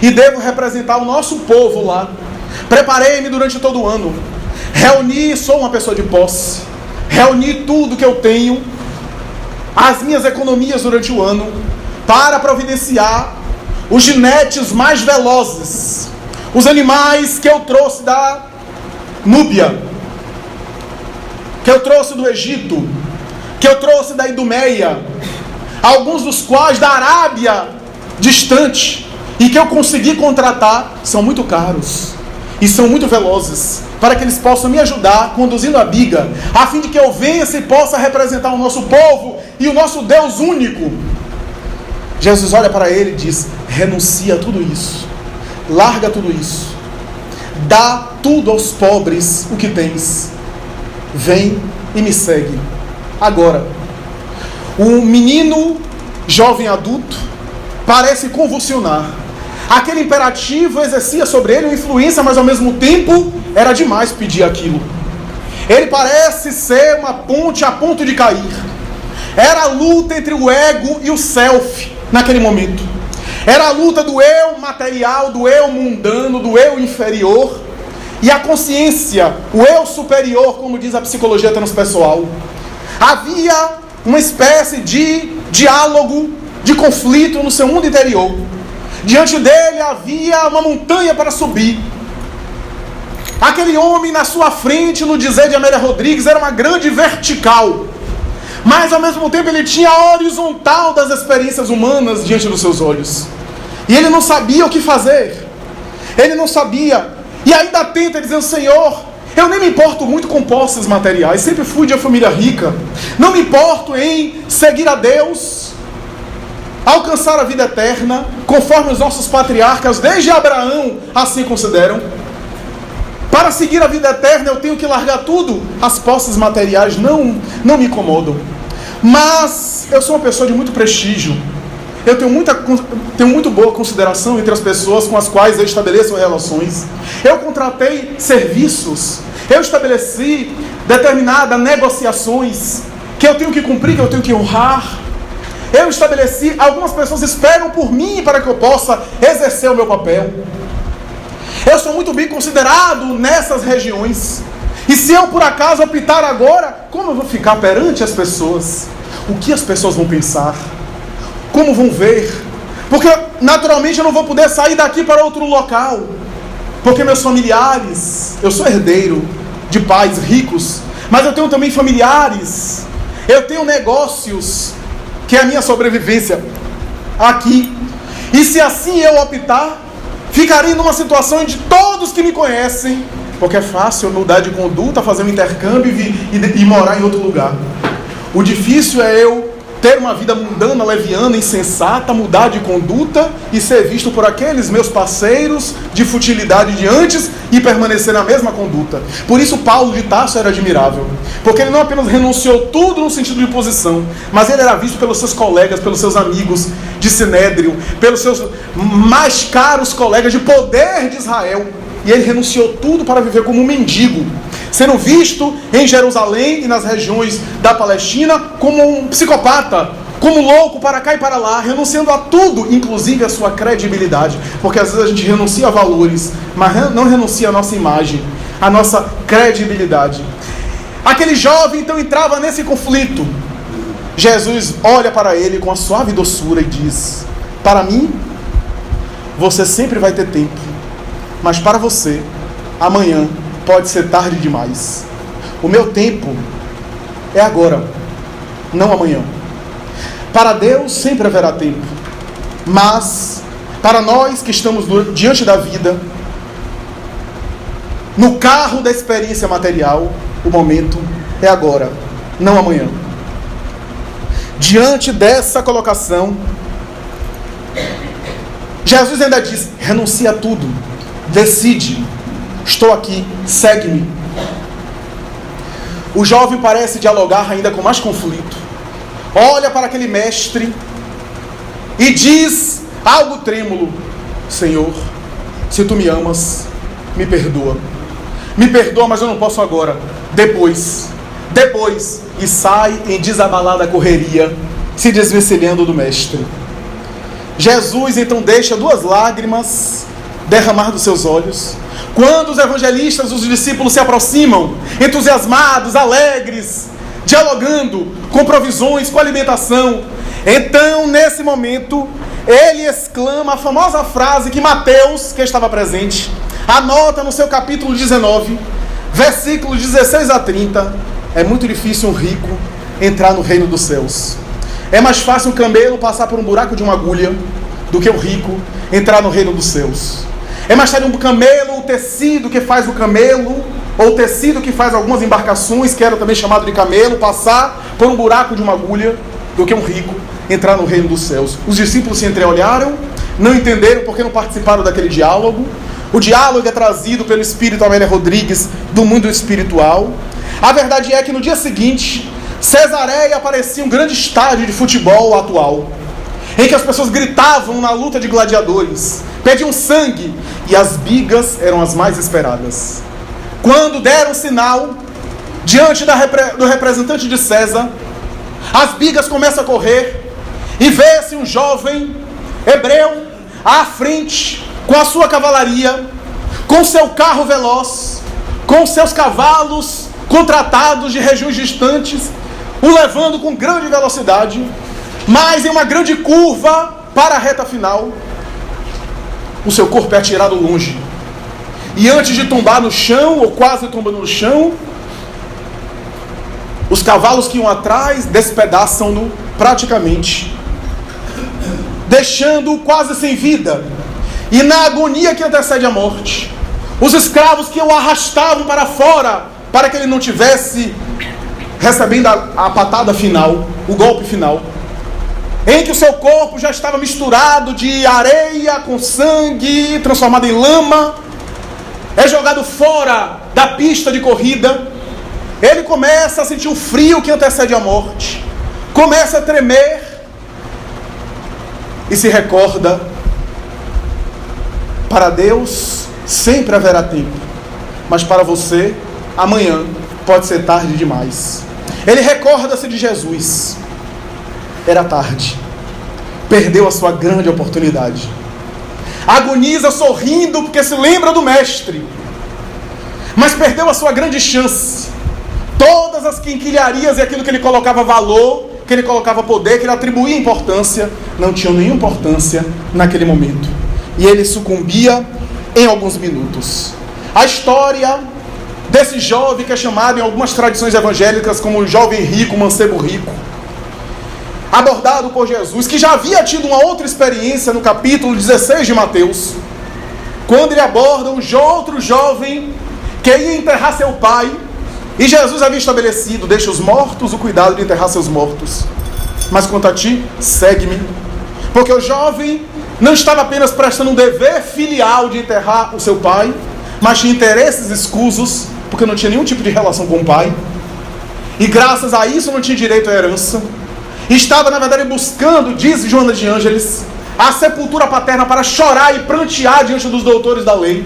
S1: e devo representar o nosso povo lá. Preparei-me durante todo o ano, reuni, sou uma pessoa de posse, reuni tudo que eu tenho, as minhas economias durante o ano, para providenciar os ginetes mais velozes, os animais que eu trouxe da Núbia, que eu trouxe do Egito, que eu trouxe da Idumeia, alguns dos quais da Arábia distante, e que eu consegui contratar. São muito caros e são muito velozes, para que eles possam me ajudar conduzindo a biga, a fim de que eu vença e possa representar o nosso povo e o nosso Deus único. Jesus olha para ele e diz: renuncia a tudo isso, larga tudo isso, dá tudo aos pobres o que tens, vem e me segue. Agora, o menino, jovem adulto, parece convulsionar. Aquele imperativo exercia sobre ele uma influência, mas ao mesmo tempo era demais pedir aquilo. Ele parece ser uma ponte a ponto de cair. Era a luta entre o ego e o self naquele momento. Era a luta do eu material, do eu mundano, do eu inferior, e a consciência, o eu superior, como diz a psicologia transpessoal. Havia uma espécie de diálogo, de conflito no seu mundo interior. Diante dele havia uma montanha para subir. Aquele homem na sua frente, no dizer de Amélia Rodrigues, era uma grande vertical, mas ao mesmo tempo ele tinha a horizontal das experiências humanas diante dos seus olhos. E ele não sabia o que fazer. Ele não sabia. E ainda tenta dizer: Senhor, eu nem me importo muito com posses materiais. Sempre fui de uma família rica. Não me importo em seguir a Deus, alcançar a vida eterna, conforme os nossos patriarcas, desde Abraão, assim consideram. Para seguir a vida eterna eu tenho que largar tudo. As posses materiais não me incomodam. Mas eu sou uma pessoa de muito prestígio. Eu tenho muito boa consideração entre as pessoas com as quais eu estabeleço relações. Eu contratei serviços. Eu estabeleci determinadas negociações que eu tenho que cumprir, que eu tenho que honrar. Eu estabeleci, algumas pessoas esperam por mim para que eu possa exercer o meu papel. Eu sou muito bem considerado nessas regiões. E se eu por acaso optar agora, como eu vou ficar perante as pessoas? O que as pessoas vão pensar? Como vão ver? Porque naturalmente eu não vou poder sair daqui para outro local. Porque meus familiares, eu sou herdeiro de pais ricos, mas eu tenho também familiares, eu tenho negócios, que é a minha sobrevivência aqui. E se assim eu optar, ficarei numa situação onde todos que me conhecem, porque é fácil eu mudar de conduta, fazer um intercâmbio e morar em outro lugar. O difícil é eu ter uma vida mundana, leviana, insensata, mudar de conduta e ser visto por aqueles meus parceiros de futilidade de antes e permanecer na mesma conduta. Por isso Paulo de Tarso era admirável, porque ele não apenas renunciou tudo no sentido de posição, mas ele era visto pelos seus colegas, pelos seus amigos de Sinédrio, pelos seus mais caros colegas de poder de Israel, e ele renunciou tudo para viver como um mendigo, sendo visto em Jerusalém e nas regiões da Palestina como um psicopata, como louco para cá e para lá, renunciando a tudo, inclusive a sua credibilidade, porque às vezes a gente renuncia a valores, mas não renuncia a nossa imagem, a nossa credibilidade. Aquele jovem então entrava nesse conflito. Jesus olha para ele com a suave doçura e diz: para mim, você sempre vai ter tempo, mas para você, amanhã pode ser tarde demais. O meu tempo é agora, não amanhã. Para Deus sempre haverá tempo, mas para nós que estamos diante da vida, no carro da experiência material, o momento é agora, não amanhã. Diante dessa colocação, Jesus ainda diz: renuncia a tudo, decide, estou aqui, segue-me. O jovem parece dialogar ainda com mais conflito. Olha para aquele mestre e diz algo trêmulo: Senhor, se tu me amas, me perdoa. Me perdoa, mas eu não posso agora. Depois. E sai em desabalada correria, se desvencilhando do mestre. Jesus então deixa 2 lágrimas derramar dos seus olhos. Quando os evangelistas, os discípulos se aproximam, entusiasmados, alegres, dialogando, com provisões, com alimentação, então nesse momento ele exclama a famosa frase que Mateus, que estava presente, anota no seu capítulo 19, versículos 16 a 30. É muito difícil um rico entrar no reino dos céus. É mais fácil um camelo passar por um buraco de uma agulha do que o rico entrar no reino dos céus. É mais fácil um camelo, o tecido que faz o camelo, ou o tecido que faz algumas embarcações, que era também chamado de camelo, passar por um buraco de uma agulha, do que um rico entrar no reino dos céus. Os discípulos se entreolharam, não entenderam porque não participaram daquele diálogo. O diálogo é trazido pelo Espírito Amélia Rodrigues, do mundo espiritual. A verdade é que no dia seguinte, Cesareia parecia um grande estádio de futebol atual, em que as pessoas gritavam na luta de gladiadores, pediam sangue, e as bigas eram as mais esperadas. Quando deram sinal, diante do representante de César, as bigas começam a correr, e vê-se um jovem hebreu à frente, com a sua cavalaria, com seu carro veloz, com seus cavalos contratados de regiões distantes, o levando com grande velocidade, mas em uma grande curva para a reta final, o seu corpo é atirado longe. E antes de tombar no chão, ou quase tombando no chão, os cavalos que iam atrás despedaçam-no praticamente, deixando-o quase sem vida, e na agonia que antecede a morte, os escravos que o arrastavam para fora, para que ele não tivesse recebendo a patada final, o golpe final, em que o seu corpo já estava misturado de areia com sangue, transformado em lama, é jogado fora da pista de corrida. Ele começa a sentir o frio que antecede a morte, começa a tremer e se recorda: para Deus sempre haverá tempo, mas para você amanhã pode ser tarde demais. Ele recorda-se de Jesus. Era tarde, perdeu a sua grande oportunidade. Agoniza sorrindo porque se lembra do mestre, mas perdeu a sua grande chance. Todas as quinquilharias e aquilo que ele colocava valor, que ele colocava poder, que ele atribuía importância, não tinham nenhuma importância naquele momento, e ele sucumbia em alguns minutos. A história desse jovem que é chamado em algumas tradições evangélicas como o jovem rico, o mancebo rico, abordado por Jesus, que já havia tido uma outra experiência no capítulo 16 de Mateus, quando ele aborda um outro jovem que ia enterrar seu pai, e Jesus havia estabelecido: deixa os mortos o cuidado de enterrar seus mortos, mas quanto a ti, segue-me. Porque o jovem não estava apenas prestando um dever filial de enterrar o seu pai, mas tinha interesses escusos, porque não tinha nenhum tipo de relação com o pai, e graças a isso não tinha direito à herança. Estava, na verdade, buscando, diz Joana de Ângeles, a sepultura paterna para chorar e prantear diante dos doutores da lei,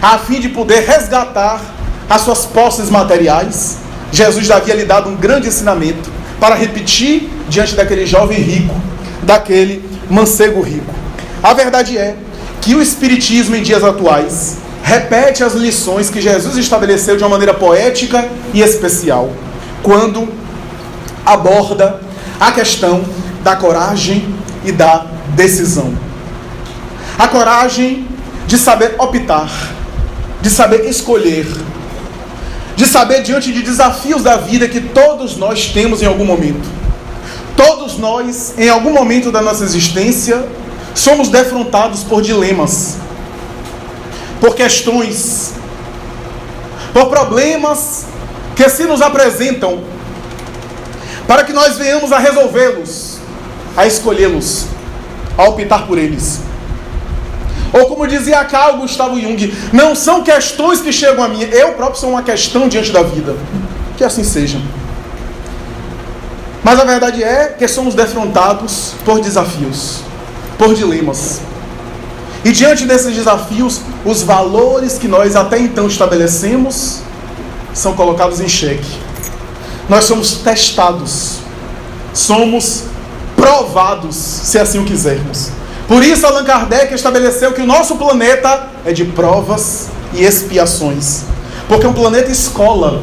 S1: a fim de poder resgatar as suas posses materiais. Jesus havia lhe dado um grande ensinamento para repetir diante daquele jovem rico, daquele mancebo rico. A verdade é que o Espiritismo em dias atuais repete as lições que Jesus estabeleceu de uma maneira poética e especial, quando aborda a questão da coragem e da decisão. A coragem de saber optar, de saber escolher, de saber diante de desafios da vida que todos nós temos em algum momento. Todos nós, em algum momento da nossa existência, somos defrontados por dilemas, por questões, por problemas que se nos apresentam, para que nós venhamos a resolvê-los, a escolhê-los, a optar por eles. Ou como dizia Carl Gustavo Jung, não são questões que chegam a mim, eu próprio sou uma questão diante da vida. Que assim seja. Mas a verdade é que somos defrontados por desafios, por dilemas. E diante desses desafios, os valores que nós até então estabelecemos são colocados em xeque. Nós somos testados, somos provados, se assim o quisermos. Por isso Allan Kardec estabeleceu que o nosso planeta é de provas e expiações. Porque é um planeta escola.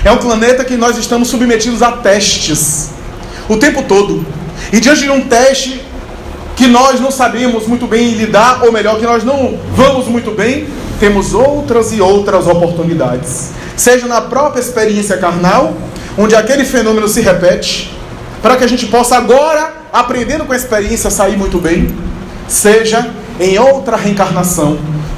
S1: É um planeta que nós estamos submetidos a testes o tempo todo. E diante de um teste que nós não sabemos muito bem lidar, ou melhor, que nós não vamos muito bem, temos outras e outras oportunidades. Seja na própria experiência carnal, onde aquele fenômeno se repete, para que a gente possa agora, aprendendo com a experiência, sair muito bem. Seja em outra reencarnação,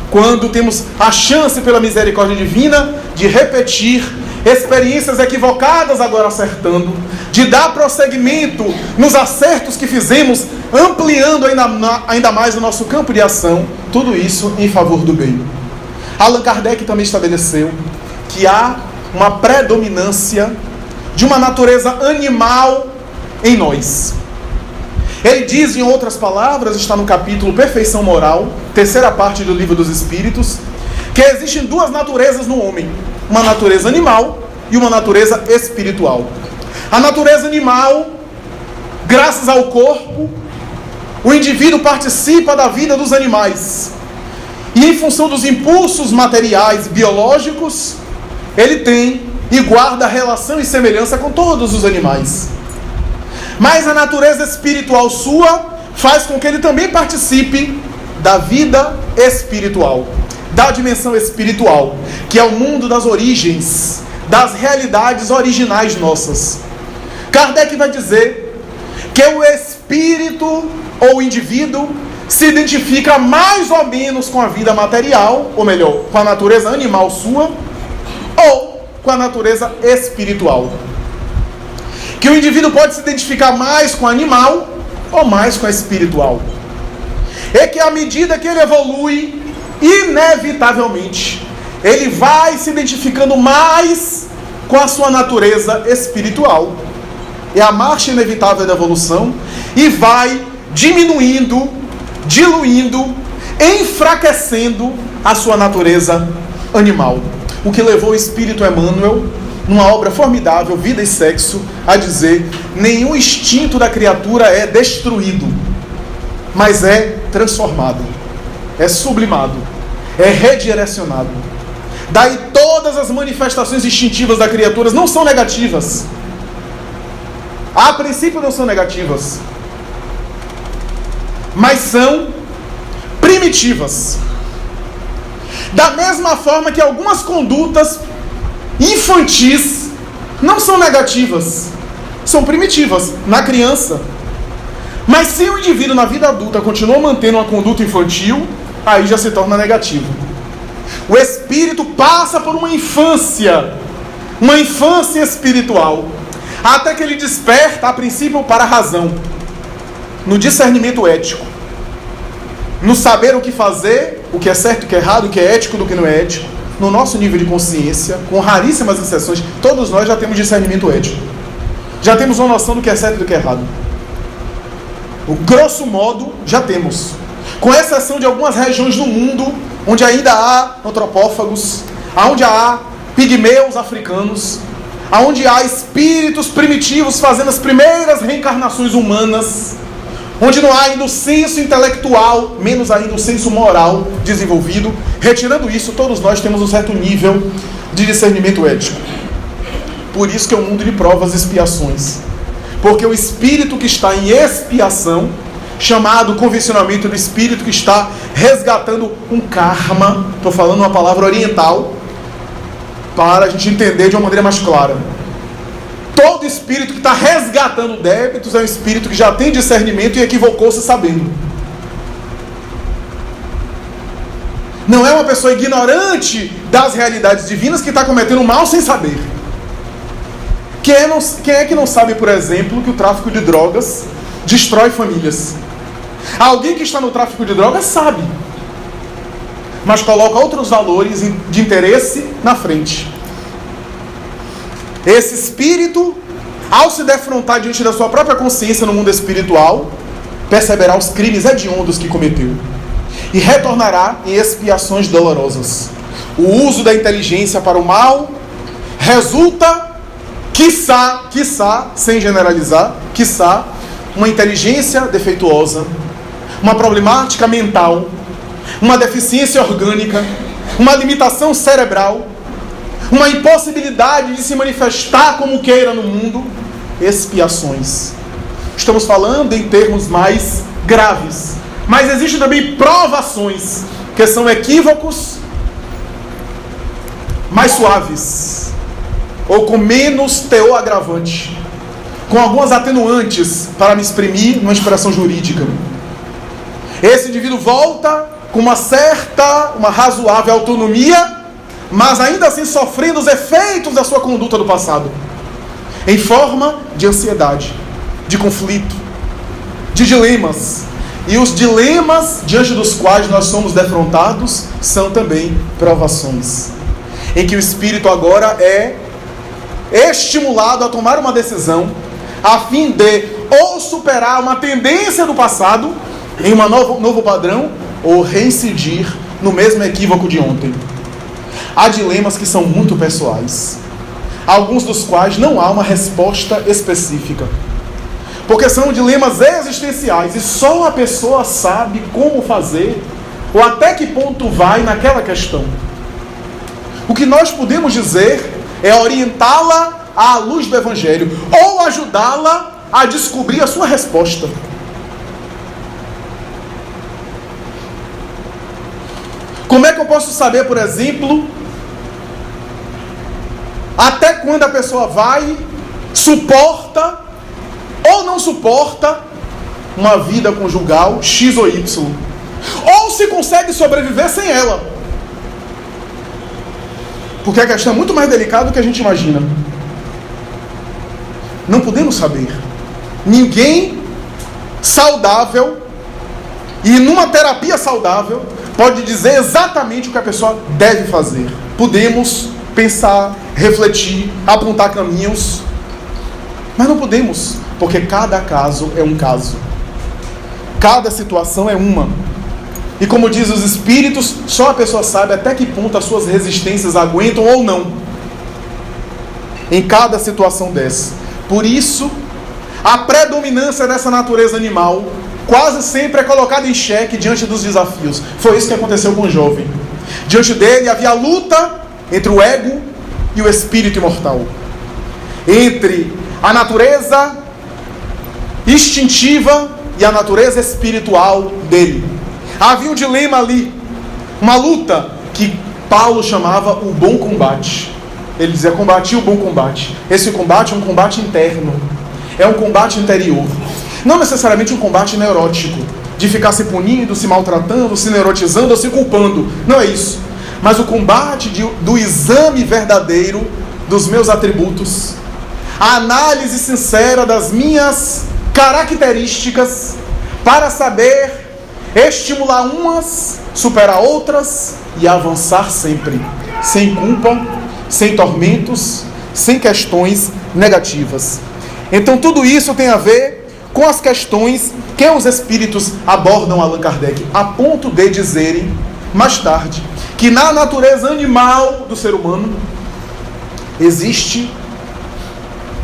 S1: quando temos a chance, pela misericórdia divina, de repetir experiências equivocadas, agora acertando, de dar prosseguimento nos acertos que fizemos, ampliando ainda mais o nosso campo de ação, tudo isso em favor do bem. Allan Kardec também estabeleceu que há uma predominância de uma natureza animal em nós. Ele diz, em outras palavras, está no capítulo Perfeição Moral, terceira parte do Livro dos Espíritos, que existem duas naturezas no homem, uma natureza animal e uma natureza espiritual. A natureza animal, graças ao corpo, o indivíduo participa da vida dos animais, e em função dos impulsos materiais biológicos, ele tem e guarda relação e semelhança com todos os animais. Mas a natureza espiritual sua faz com que ele também participe da vida espiritual, da dimensão espiritual, que é o mundo das origens, das realidades originais nossas. Kardec vai dizer que o espírito ou o indivíduo se identifica mais ou menos com a vida material, ou melhor, com a natureza animal sua, ou com a natureza espiritual. Que o indivíduo pode se identificar mais com o animal ou mais com a espiritual. É que à medida que ele evolui, inevitavelmente, ele vai se identificando mais com a sua natureza espiritual. É a marcha inevitável da evolução e vai diminuindo, diluindo, enfraquecendo a sua natureza animal. O que levou o Espírito Emmanuel, numa obra formidável, Vida e Sexo, a dizer: nenhum instinto da criatura é destruído, mas é transformado, é sublimado, é redirecionado. Daí todas as manifestações instintivas da criatura não são negativas. A princípio não são negativas, mas são primitivas. Da mesma forma que algumas condutas infantis não são negativas, são primitivas na criança. Mas se o indivíduo na vida adulta continua mantendo uma conduta infantil, aí já se torna negativo. O espírito passa por uma infância espiritual, até que ele desperta, a princípio, para a razão, no discernimento ético, no saber o que fazer, o que é certo, o que é errado, o que é ético, do que não é ético. No nosso nível de consciência, com raríssimas exceções, todos nós já temos discernimento ético, já temos uma noção do que é certo e do que é errado. O grosso modo, já temos, com exceção de algumas regiões do mundo onde ainda há antropófagos, onde há pigmeus africanos, onde há espíritos primitivos fazendo as primeiras reencarnações humanas, onde não há ainda o senso intelectual, menos ainda o senso moral desenvolvido. Retirando isso, todos nós temos um certo nível de discernimento ético. Por isso que é um mundo de provas e expiações. Porque o espírito que está em expiação, chamado convencionalmente do espírito que está resgatando um karma, estou falando uma palavra oriental, para a gente entender de uma maneira mais clara. Todo espírito que está resgatando débitos é um espírito que já tem discernimento e equivocou-se sabendo. Não é uma pessoa ignorante das realidades divinas que está cometendo mal sem saber. Quem é que não sabe, por exemplo, que o tráfico de drogas destrói famílias? Alguém que está no tráfico de drogas sabe, mas coloca outros valores de interesse na frente. Esse espírito, ao se defrontar diante da sua própria consciência no mundo espiritual, perceberá os crimes hediondos que cometeu e retornará em expiações dolorosas. O uso da inteligência para o mal resulta, quiçá, sem generalizar, uma inteligência defeituosa, uma problemática mental, uma deficiência orgânica, uma limitação cerebral, uma impossibilidade de se manifestar como queira no mundo, expiações. Estamos falando em termos mais graves, mas existem também provações, que são equívocos mais suaves, ou com menos teor agravante, com algumas atenuantes, para me exprimir numa expressão jurídica. Esse indivíduo volta com uma razoável autonomia, mas ainda assim sofrendo os efeitos da sua conduta do passado, em forma de ansiedade, de conflito, de dilemas. E os dilemas diante dos quais nós somos defrontados são também provações, em que o espírito agora é estimulado a tomar uma decisão a fim de ou superar uma tendência do passado em um novo padrão, ou reincidir no mesmo equívoco de ontem. Há dilemas que são muito pessoais, alguns dos quais não há uma resposta específica, porque são dilemas existenciais e só a pessoa sabe como fazer ou até que ponto vai naquela questão. O que nós podemos dizer é orientá-la à luz do Evangelho ou ajudá-la a descobrir a sua resposta. Como é que eu posso saber, por exemplo, até quando a pessoa vai, suporta ou não suporta uma vida conjugal X ou Y, ou se consegue sobreviver sem ela. Porque a questão é muito mais delicada do que a gente imagina. Não podemos saber. Ninguém saudável e numa terapia saudável pode dizer exatamente o que a pessoa deve fazer. Podemos pensar, refletir, apontar caminhos, mas não podemos, porque cada caso é um caso. Cada situação é uma. E como diz os espíritos, só a pessoa sabe até que ponto as suas resistências aguentam ou não. Em cada situação dessa. Por isso, a predominância dessa natureza animal quase sempre é colocada em xeque diante dos desafios. Foi isso que aconteceu com o jovem. Diante dele havia a luta entre o ego e o espírito imortal. Entre a natureza instintiva e a natureza espiritual dele. Havia um dilema ali, uma luta que Paulo chamava o bom combate. Ele dizia, combati o bom combate. Esse combate é um combate interno, é um combate interior. Não necessariamente um combate neurótico, de ficar se punindo, se maltratando, se neurotizando ou se culpando. Não é isso. Mas o combate do exame verdadeiro dos meus atributos, a análise sincera das minhas características, para saber estimular umas, superar outras e avançar sempre, sem culpa, sem tormentos, sem questões negativas. Então tudo isso tem a ver com as questões que os espíritos abordam Allan Kardec, a ponto de dizerem, mais tarde, que na natureza animal do ser humano existe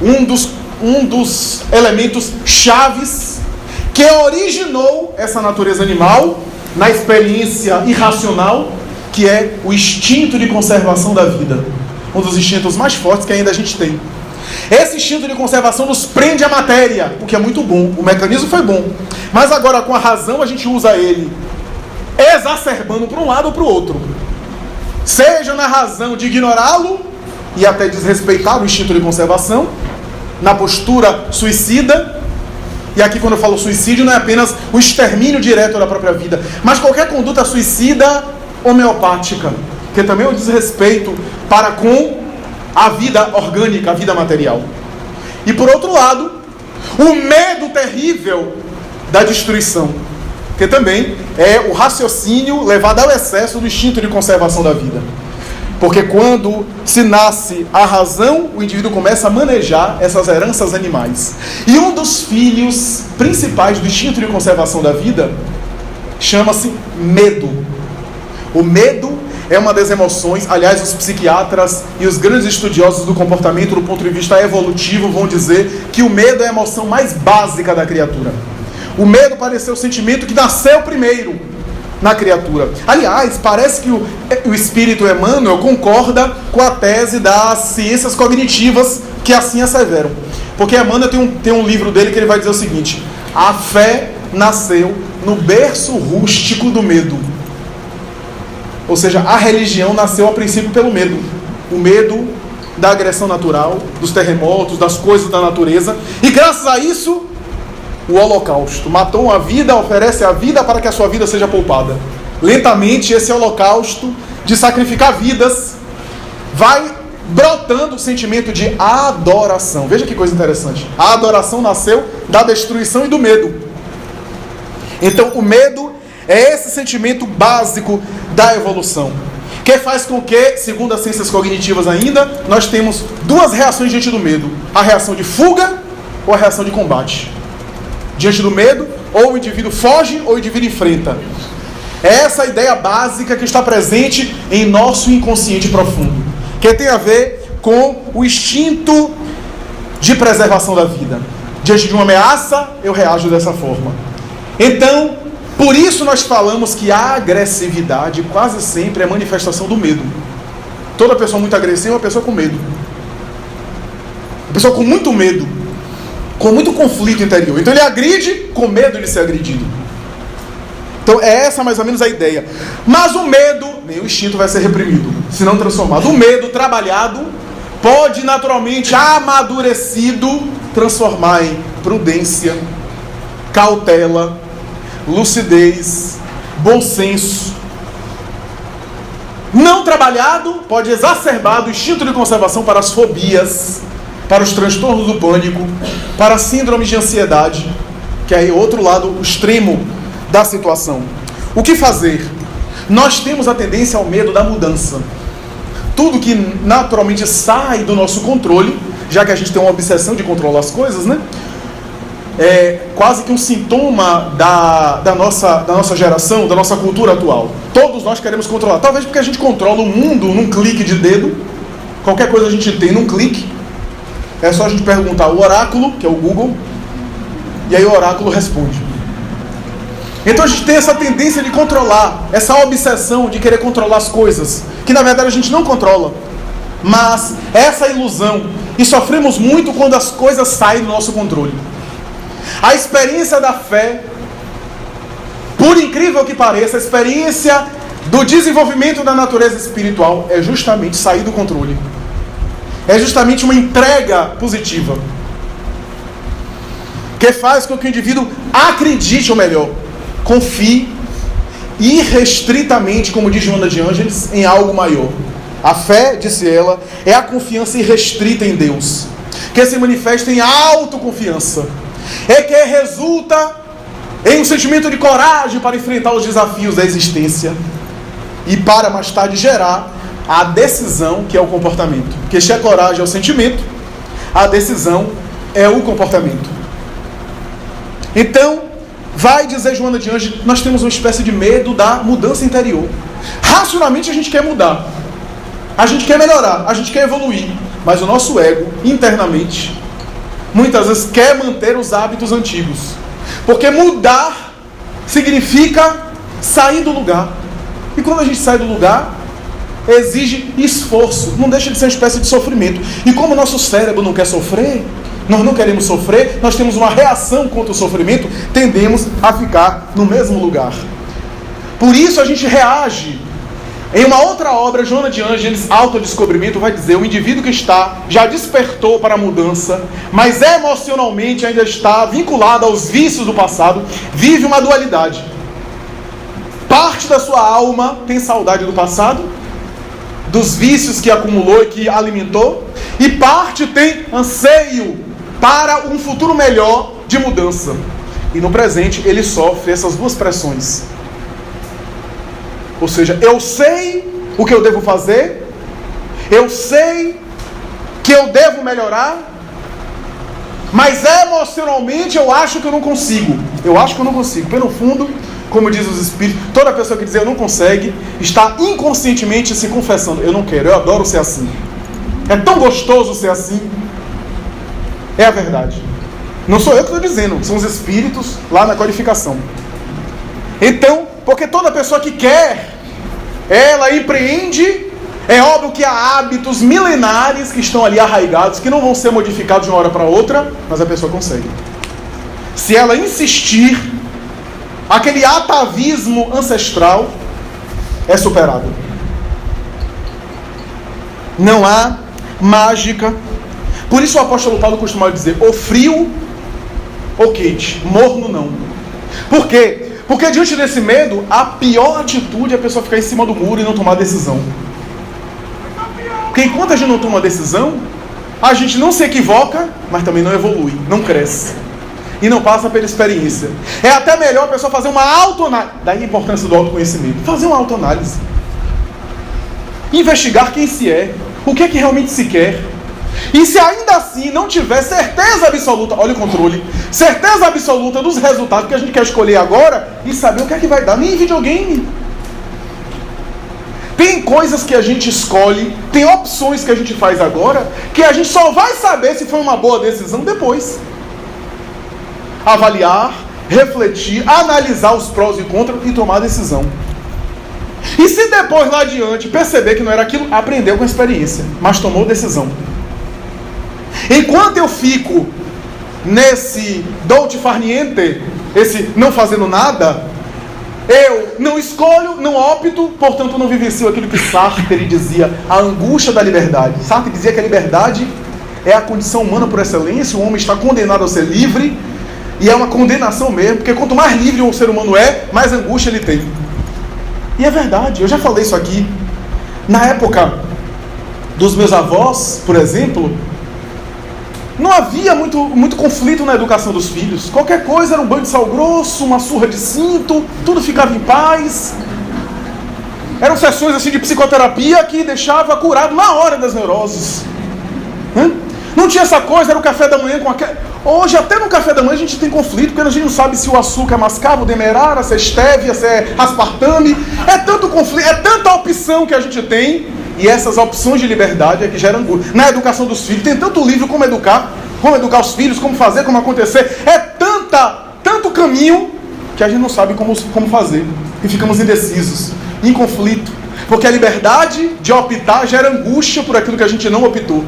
S1: um dos elementos chaves que originou essa natureza animal na experiência irracional, que é o instinto de conservação da vida. Um dos instintos mais fortes que ainda a gente tem. Esse instinto de conservação nos prende à matéria, o que é muito bom. O mecanismo foi bom. Mas agora, com a razão, a gente usa ele exacerbando para um lado ou para o outro. Seja na razão de ignorá-lo e até desrespeitar o instinto de conservação, na postura suicida. E aqui, quando eu falo suicídio, não é apenas o extermínio direto da própria vida, mas qualquer conduta suicida homeopática, que também é um desrespeito para com a vida orgânica, a vida material. E por outro lado, o medo terrível da destruição, que também é o raciocínio levado ao excesso do instinto de conservação da vida. Porque quando se nasce a razão, o indivíduo começa a manejar essas heranças animais. E um dos filhos principais do instinto de conservação da vida chama-se medo. O medo é uma das emoções, aliás, os psiquiatras e os grandes estudiosos do comportamento do ponto de vista evolutivo vão dizer que o medo é a emoção mais básica da criatura. O medo parece ser o sentimento que nasceu primeiro na criatura. Aliás, parece que o espírito Emmanuel concorda com a tese das ciências cognitivas que assim asseveram. Porque Emmanuel tem um livro dele que ele vai dizer o seguinte: a fé nasceu no berço rústico do medo. Ou seja, a religião nasceu a princípio pelo medo. O medo da agressão natural, dos terremotos, das coisas da natureza. E graças a isso, o holocausto. Matou uma vida, oferece a vida para que a sua vida seja poupada. Lentamente, esse holocausto de sacrificar vidas vai brotando o sentimento de adoração. Veja que coisa interessante. A adoração nasceu da destruição e do medo. Então, o medo é esse sentimento básico da evolução, que faz com que, segundo as ciências cognitivas ainda, nós temos duas reações diante do medo: a reação de fuga ou a reação de combate. Diante do medo, ou o indivíduo foge ou o indivíduo enfrenta. É essa a ideia básica que está presente em nosso inconsciente profundo, que tem a ver com o instinto de preservação da vida. Diante de uma ameaça, eu reajo dessa forma. Então, por isso nós falamos que a agressividade quase sempre é manifestação do medo. Toda pessoa muito agressiva é uma pessoa com medo. Uma pessoa com muito medo, com muito conflito interior. Então ele agride com medo de ser agredido. Então é essa mais ou menos a ideia. Mas o medo, nem o instinto vai ser reprimido, se não transformado. O medo trabalhado pode naturalmente, amadurecido, transformar em prudência, cautela, lucidez, bom senso. Não trabalhado pode exacerbar o instinto de conservação para as fobias, para os transtornos do pânico, para a síndrome de ansiedade, que é o outro lado, o extremo da situação. O que fazer? Nós temos a tendência ao medo da mudança. Tudo que naturalmente sai do nosso controle, já que a gente tem uma obsessão de controlar as coisas, né? É quase que um sintoma da nossa geração, da nossa cultura atual. Todos nós queremos controlar. Talvez porque a gente controla o mundo num clique de dedo. Qualquer coisa a gente tem num clique. É só a gente perguntar o oráculo, que é o Google, e aí o oráculo responde. Então a gente tem essa tendência de controlar, essa obsessão de querer controlar as coisas, que na verdade a gente não controla. Mas essa ilusão, e sofremos muito quando as coisas saem do nosso controle. A experiência da fé, por incrível que pareça, a experiência do desenvolvimento da natureza espiritual é justamente sair do controle. É justamente uma entrega positiva, que faz com que o indivíduo acredite, ou melhor, confie irrestritamente, como diz Joana de Ângeles, em algo maior. A fé, disse ela, é a confiança irrestrita em Deus, que se manifesta em autoconfiança. É que resulta em um sentimento de coragem para enfrentar os desafios da existência e para mais tarde gerar a decisão, que é o comportamento. Porque se a coragem é o sentimento, a decisão é o comportamento. Então, vai dizer Joana de Ângeles, nós temos uma espécie de medo da mudança interior. Racionalmente a gente quer mudar, a gente quer melhorar, a gente quer evoluir, mas o nosso ego, internamente, muitas vezes quer manter os hábitos antigos. Porque mudar significa sair do lugar. E quando a gente sai do lugar, exige esforço. Não deixa de ser uma espécie de sofrimento. E como o nosso cérebro não quer sofrer, nós não queremos sofrer, nós temos uma reação contra o sofrimento, tendemos a ficar no mesmo lugar. Por isso a gente reage. Em uma outra obra, Joana de Ângeles, Autodescobrimento, vai dizer: o indivíduo que já despertou para a mudança, mas emocionalmente ainda está vinculado aos vícios do passado, vive uma dualidade. Parte da sua alma tem saudade do passado, dos vícios que acumulou e que alimentou, e parte tem anseio para um futuro melhor de mudança. E no presente ele sofre essas duas pressões. Ou seja, eu sei o que eu devo fazer, eu sei que eu devo melhorar, mas emocionalmente eu acho que eu não consigo. Eu acho que eu não consigo. Pelo fundo, como diz os espíritos, toda pessoa que diz eu não consegue, está inconscientemente se confessando: eu não quero, eu adoro ser assim. É tão gostoso ser assim. É a verdade. Não sou eu que estou dizendo, são os espíritos lá na codificação. Então, porque toda pessoa que quer, ela empreende. É óbvio que há hábitos milenares que estão ali arraigados, que não vão ser modificados de uma hora para outra, mas a pessoa consegue. Se ela insistir, aquele atavismo ancestral é superado. Não há mágica. Por isso o apóstolo Paulo costumava dizer: ou frio ou quente, morno não. Por quê? Porque diante desse medo, a pior atitude é a pessoa ficar em cima do muro e não tomar decisão. Porque enquanto a gente não toma decisão, a gente não se equivoca, mas também não evolui, não cresce. E não passa pela experiência. É até melhor a pessoa fazer uma autoanálise. Daí a importância do autoconhecimento. Fazer uma autoanálise. Investigar quem se é, o que é que realmente se quer. E se ainda assim não tiver certeza absoluta, olha o controle, certeza absoluta dos resultados que a gente quer escolher agora e saber o que é que vai dar, nem em videogame. Tem coisas que a gente escolhe, tem opções que a gente faz agora, que a gente só vai saber se foi uma boa decisão depois. Avaliar, refletir, analisar os prós e contras e tomar a decisão. E se depois lá adiante perceber que não era aquilo, aprendeu com a experiência, mas tomou decisão. Enquanto eu fico nesse dolce far niente, esse não fazendo nada, eu não escolho, não opto, portanto não vivencio aquilo que Sartre dizia, a angústia da liberdade. Sartre dizia que a liberdade é a condição humana por excelência, o homem está condenado a ser livre, E é uma condenação mesmo, porque quanto mais livre um ser humano é, mais angústia ele tem. E é verdade, eu já falei isso aqui. Na época dos meus avós, por exemplo, não havia muito conflito na educação dos filhos. Qualquer coisa era um banho de sal grosso, uma surra de cinto, tudo ficava em paz. Eram sessões assim de psicoterapia que deixava curado na hora das neuroses. Não tinha essa coisa, era o café da manhã com aquele... Hoje, até no café da manhã, a gente tem conflito, porque a gente não sabe se o açúcar é mascavo, demerara, se é estévia, se é aspartame. É tanto conflito, é tanta opção que a gente tem, e essas opções de liberdade é que geram angústia. Na educação dos filhos, tem tanto livro como educar os filhos, como fazer, como acontecer. É tanto caminho, que a gente não sabe como fazer. E ficamos indecisos, em conflito. Porque a liberdade de optar gera angústia por aquilo que a gente não optou.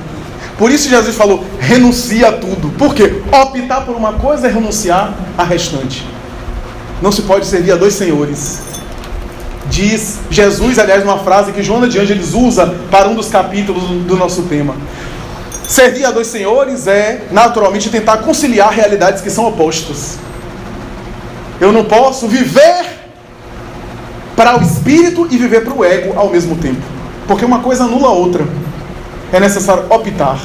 S1: Por isso Jesus falou, renuncia a tudo. Por quê? Optar por uma coisa é renunciar à restante. Não se pode servir a dois senhores. Diz Jesus, aliás, numa frase que Joana de Ângeles usa para um dos capítulos do nosso tema. Servir a dois senhores é, naturalmente, tentar conciliar realidades que são opostas. Eu não posso viver para o espírito e viver para o ego ao mesmo tempo. Porque uma coisa anula a outra. É necessário optar.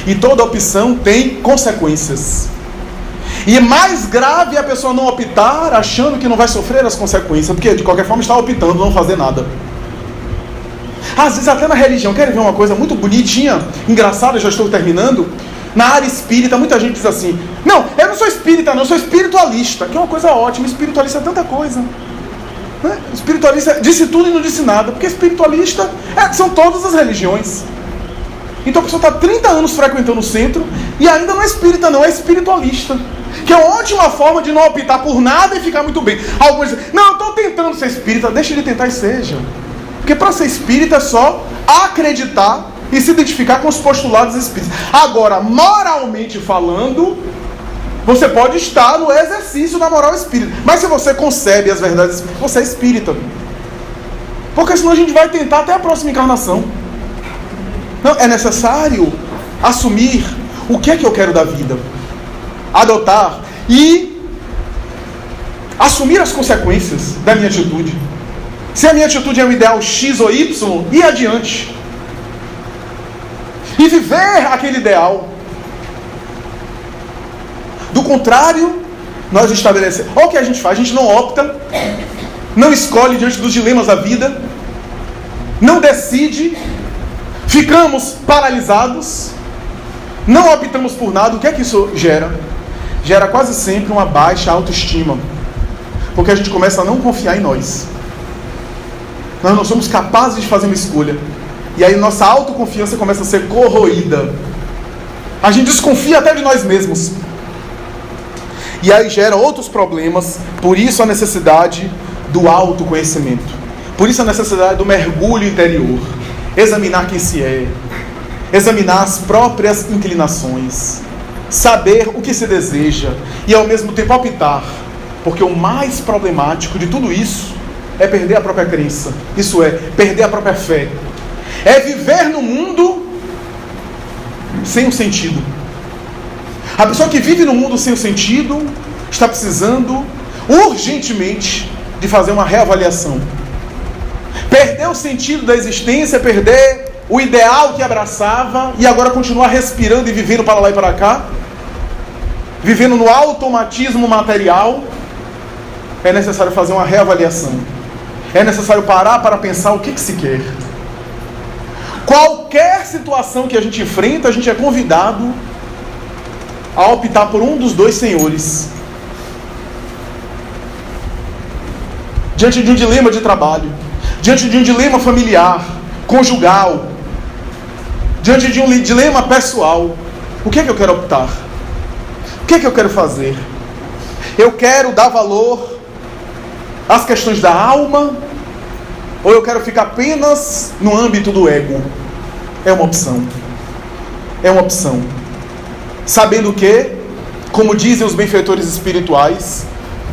S1: E toda opção tem consequências. E mais grave é a pessoa não optar achando que não vai sofrer as consequências, porque de qualquer forma está optando não fazer nada. Às vezes até na religião, querem ver uma coisa muito bonitinha, engraçada, já estou terminando? Na área espírita, muita gente diz assim, não, eu não sou espírita não, eu sou espiritualista, que é uma coisa ótima, espiritualista é tanta coisa. Né? Espiritualista disse tudo e não disse nada, porque espiritualista são todas as religiões. Então a pessoa está 30 anos frequentando o centro e ainda não é espírita não, é espiritualista. Que é uma ótima forma de não optar por nada e ficar muito bem. Alguns dizem, não, eu estou tentando ser espírita, deixa de tentar e seja. Porque para ser espírita é só acreditar e se identificar com os postulados espíritas. Agora, moralmente falando, você pode estar no exercício da moral espírita. Mas se você concebe as verdades espíritas, você é espírita. Porque senão a gente vai tentar até a próxima encarnação. Não, é necessário assumir o que é que eu quero da vida. Adotar e assumir as consequências da minha atitude. Se a minha atitude é um ideal X ou Y, ir adiante. E viver aquele ideal. Do contrário, nós estabelecemos... Olha o que a gente faz, a gente não opta, não escolhe diante dos dilemas da vida, não decide... Ficamos paralisados, não optamos por nada. O que é que isso gera? Gera quase sempre uma baixa autoestima. Porque a gente começa a não confiar em nós. Nós não somos capazes de fazer uma escolha. E aí nossa autoconfiança começa a ser corroída. A gente desconfia até de nós mesmos. E aí gera outros problemas. Por isso a necessidade do autoconhecimento. Por isso a necessidade do mergulho interior. Examinar quem se é, examinar as próprias inclinações, saber o que se deseja e ao mesmo tempo optar, porque o mais problemático de tudo isso é perder a própria crença, isso é, perder a própria fé, é viver no mundo sem um sentido. A pessoa que vive no mundo sem um sentido está precisando urgentemente de fazer uma reavaliação. Perder o sentido da existência, perder o ideal que abraçava e agora continuar respirando e vivendo para lá e para cá, vivendo no automatismo material, é necessário fazer uma reavaliação. É necessário parar para pensar o que se quer. Qualquer situação que a gente enfrenta, a gente é convidado a optar por um dos dois senhores. Diante de um dilema de trabalho, diante de um dilema familiar, conjugal, diante de um dilema pessoal, o que é que eu quero optar? O que é que eu quero fazer? Eu quero dar valor às questões da alma, ou eu quero ficar apenas no âmbito do ego? É uma opção. É uma opção. Sabendo que, como dizem os benfeitores espirituais,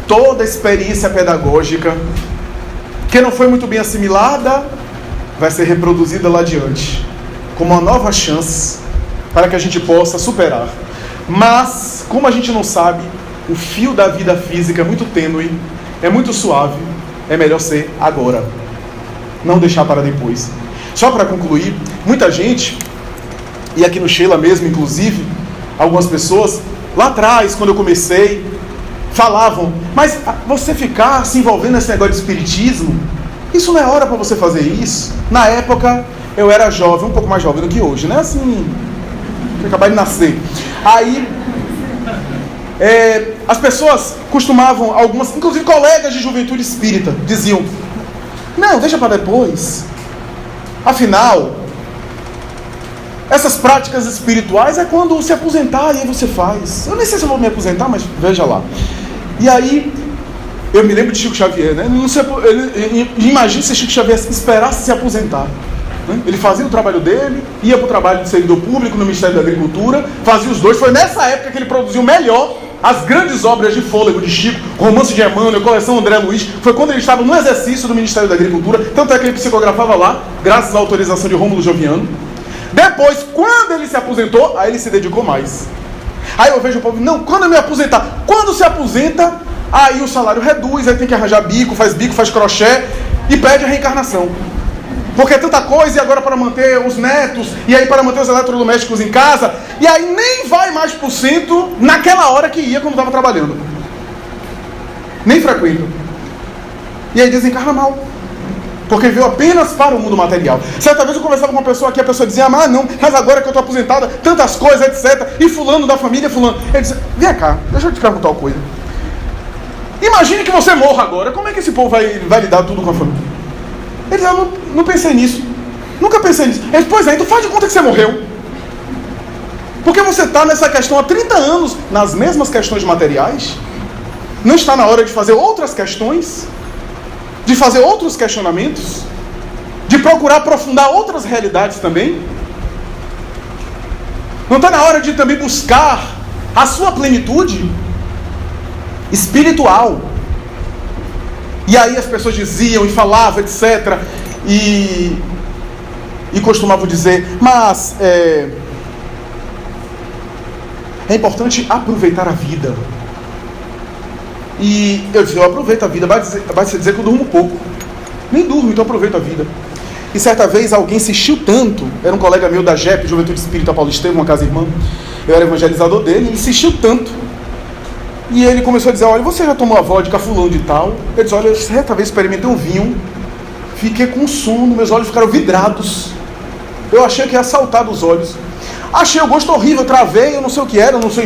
S1: toda experiência pedagógica que não foi muito bem assimilada, vai ser reproduzida lá adiante, como uma nova chance para que a gente possa superar. Mas, como a gente não sabe o fio da vida física é muito tênue, é muito suave, é melhor ser agora. Não deixar para depois. Só para concluir, muita gente, e aqui no Sheila mesmo, inclusive, algumas pessoas, lá atrás, quando eu comecei, falavam, mas você ficar se envolvendo nesse negócio de espiritismo, isso não é hora para você fazer isso? Na época, eu era jovem, um pouco mais jovem do que hoje, né? Assim, eu acabei de nascer. Aí, as pessoas costumavam, algumas, inclusive colegas de juventude espírita, diziam, não, deixa para depois. Afinal, essas práticas espirituais é quando se aposentar e aí você faz. Eu nem sei se eu vou me aposentar, mas veja lá. E aí, eu me lembro de Chico Xavier, né? Imagina se Chico Xavier esperasse se aposentar. Né? Ele fazia o trabalho dele, ia para o trabalho de servidor público no Ministério da Agricultura, fazia os dois. Foi nessa época que ele produziu melhor as grandes obras de fôlego de Chico, Romance de Emmanuel, Coleção André Luiz. Foi quando ele estava no exercício do Ministério da Agricultura, tanto é que ele psicografava lá, graças à autorização de Rômulo Joviano. Depois, quando ele se aposentou, aí ele se dedicou mais. Aí eu vejo o povo, não, quando eu me aposentar? Quando se aposenta, aí o salário reduz, aí tem que arranjar bico, faz crochê e pede a reencarnação. Porque é tanta coisa, e agora para manter os netos, e aí para manter os eletrodomésticos em casa, e aí nem vai mais por cento naquela hora que ia quando estava trabalhando. Nem frequenta. E aí desencarna mal. Porque veio apenas para o mundo material. Certa vez eu conversava com uma pessoa aqui, a pessoa dizia, não, mas agora que eu estou aposentada, tantas coisas, etc. E fulano da família, fulano. Ele disse, vem cá, deixa eu te perguntar uma coisa. Imagine que você morra agora, como é que esse povo vai lidar tudo com a família? Ele disse, eu não pensei nisso. Nunca pensei nisso. Ele disse, pois é, então faz de conta que você morreu. Porque você está nessa questão há 30 anos, nas mesmas questões materiais. Não está na hora de fazer outras questões? De fazer outros questionamentos? De procurar aprofundar outras realidades também? Não está na hora de também buscar a sua plenitude espiritual? E aí as pessoas diziam e falavam, etc. E costumavam dizer, mas é importante aproveitar a vida. E eu disse, eu aproveito a vida, basta dizer que eu durmo pouco. Nem durmo, então aproveito a vida. E certa vez alguém insistiu tanto, era um colega meu da JEP, Juventude Espírita Paulo Estevam, uma casa irmã, eu era evangelizador dele, ele insistiu tanto. E ele começou a dizer, olha, você já tomou a vodka fulano de tal? Eu disse, olha, certa vez experimentei um vinho, fiquei com sono, meus olhos ficaram vidrados. Eu achei que ia saltar dos olhos. Achei o gosto horrível, travei, eu não sei o que era, eu não sou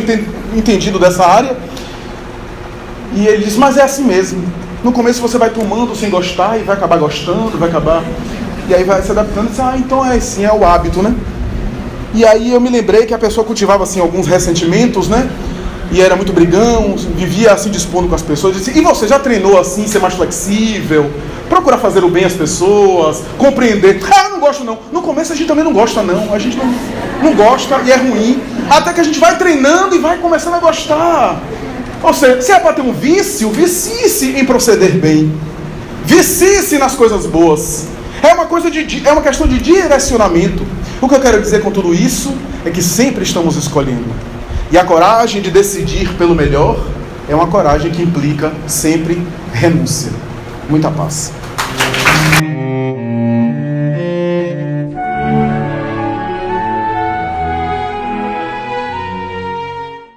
S1: entendido dessa área. E ele disse, mas é assim mesmo. No começo você vai tomando sem gostar e vai acabar gostando, vai acabar... E aí vai se adaptando e diz, então é assim, é o hábito, né? E aí eu me lembrei que a pessoa cultivava assim alguns ressentimentos, né? E era muito brigão, vivia assim dispondo com as pessoas. Disse, e você já treinou assim, ser mais flexível? Procurar fazer o bem às pessoas, compreender. Eu não gosto não. No começo a gente também não gosta não. A gente não gosta e é ruim. Até que a gente vai treinando e vai começando a gostar. Ou seja, se é para ter um vício, vicie-se em proceder bem. Vicie-se nas coisas boas. É uma questão de direcionamento. O que eu quero dizer com tudo isso é que sempre estamos escolhendo. E a coragem de decidir pelo melhor é uma coragem que implica sempre renúncia. Muita paz.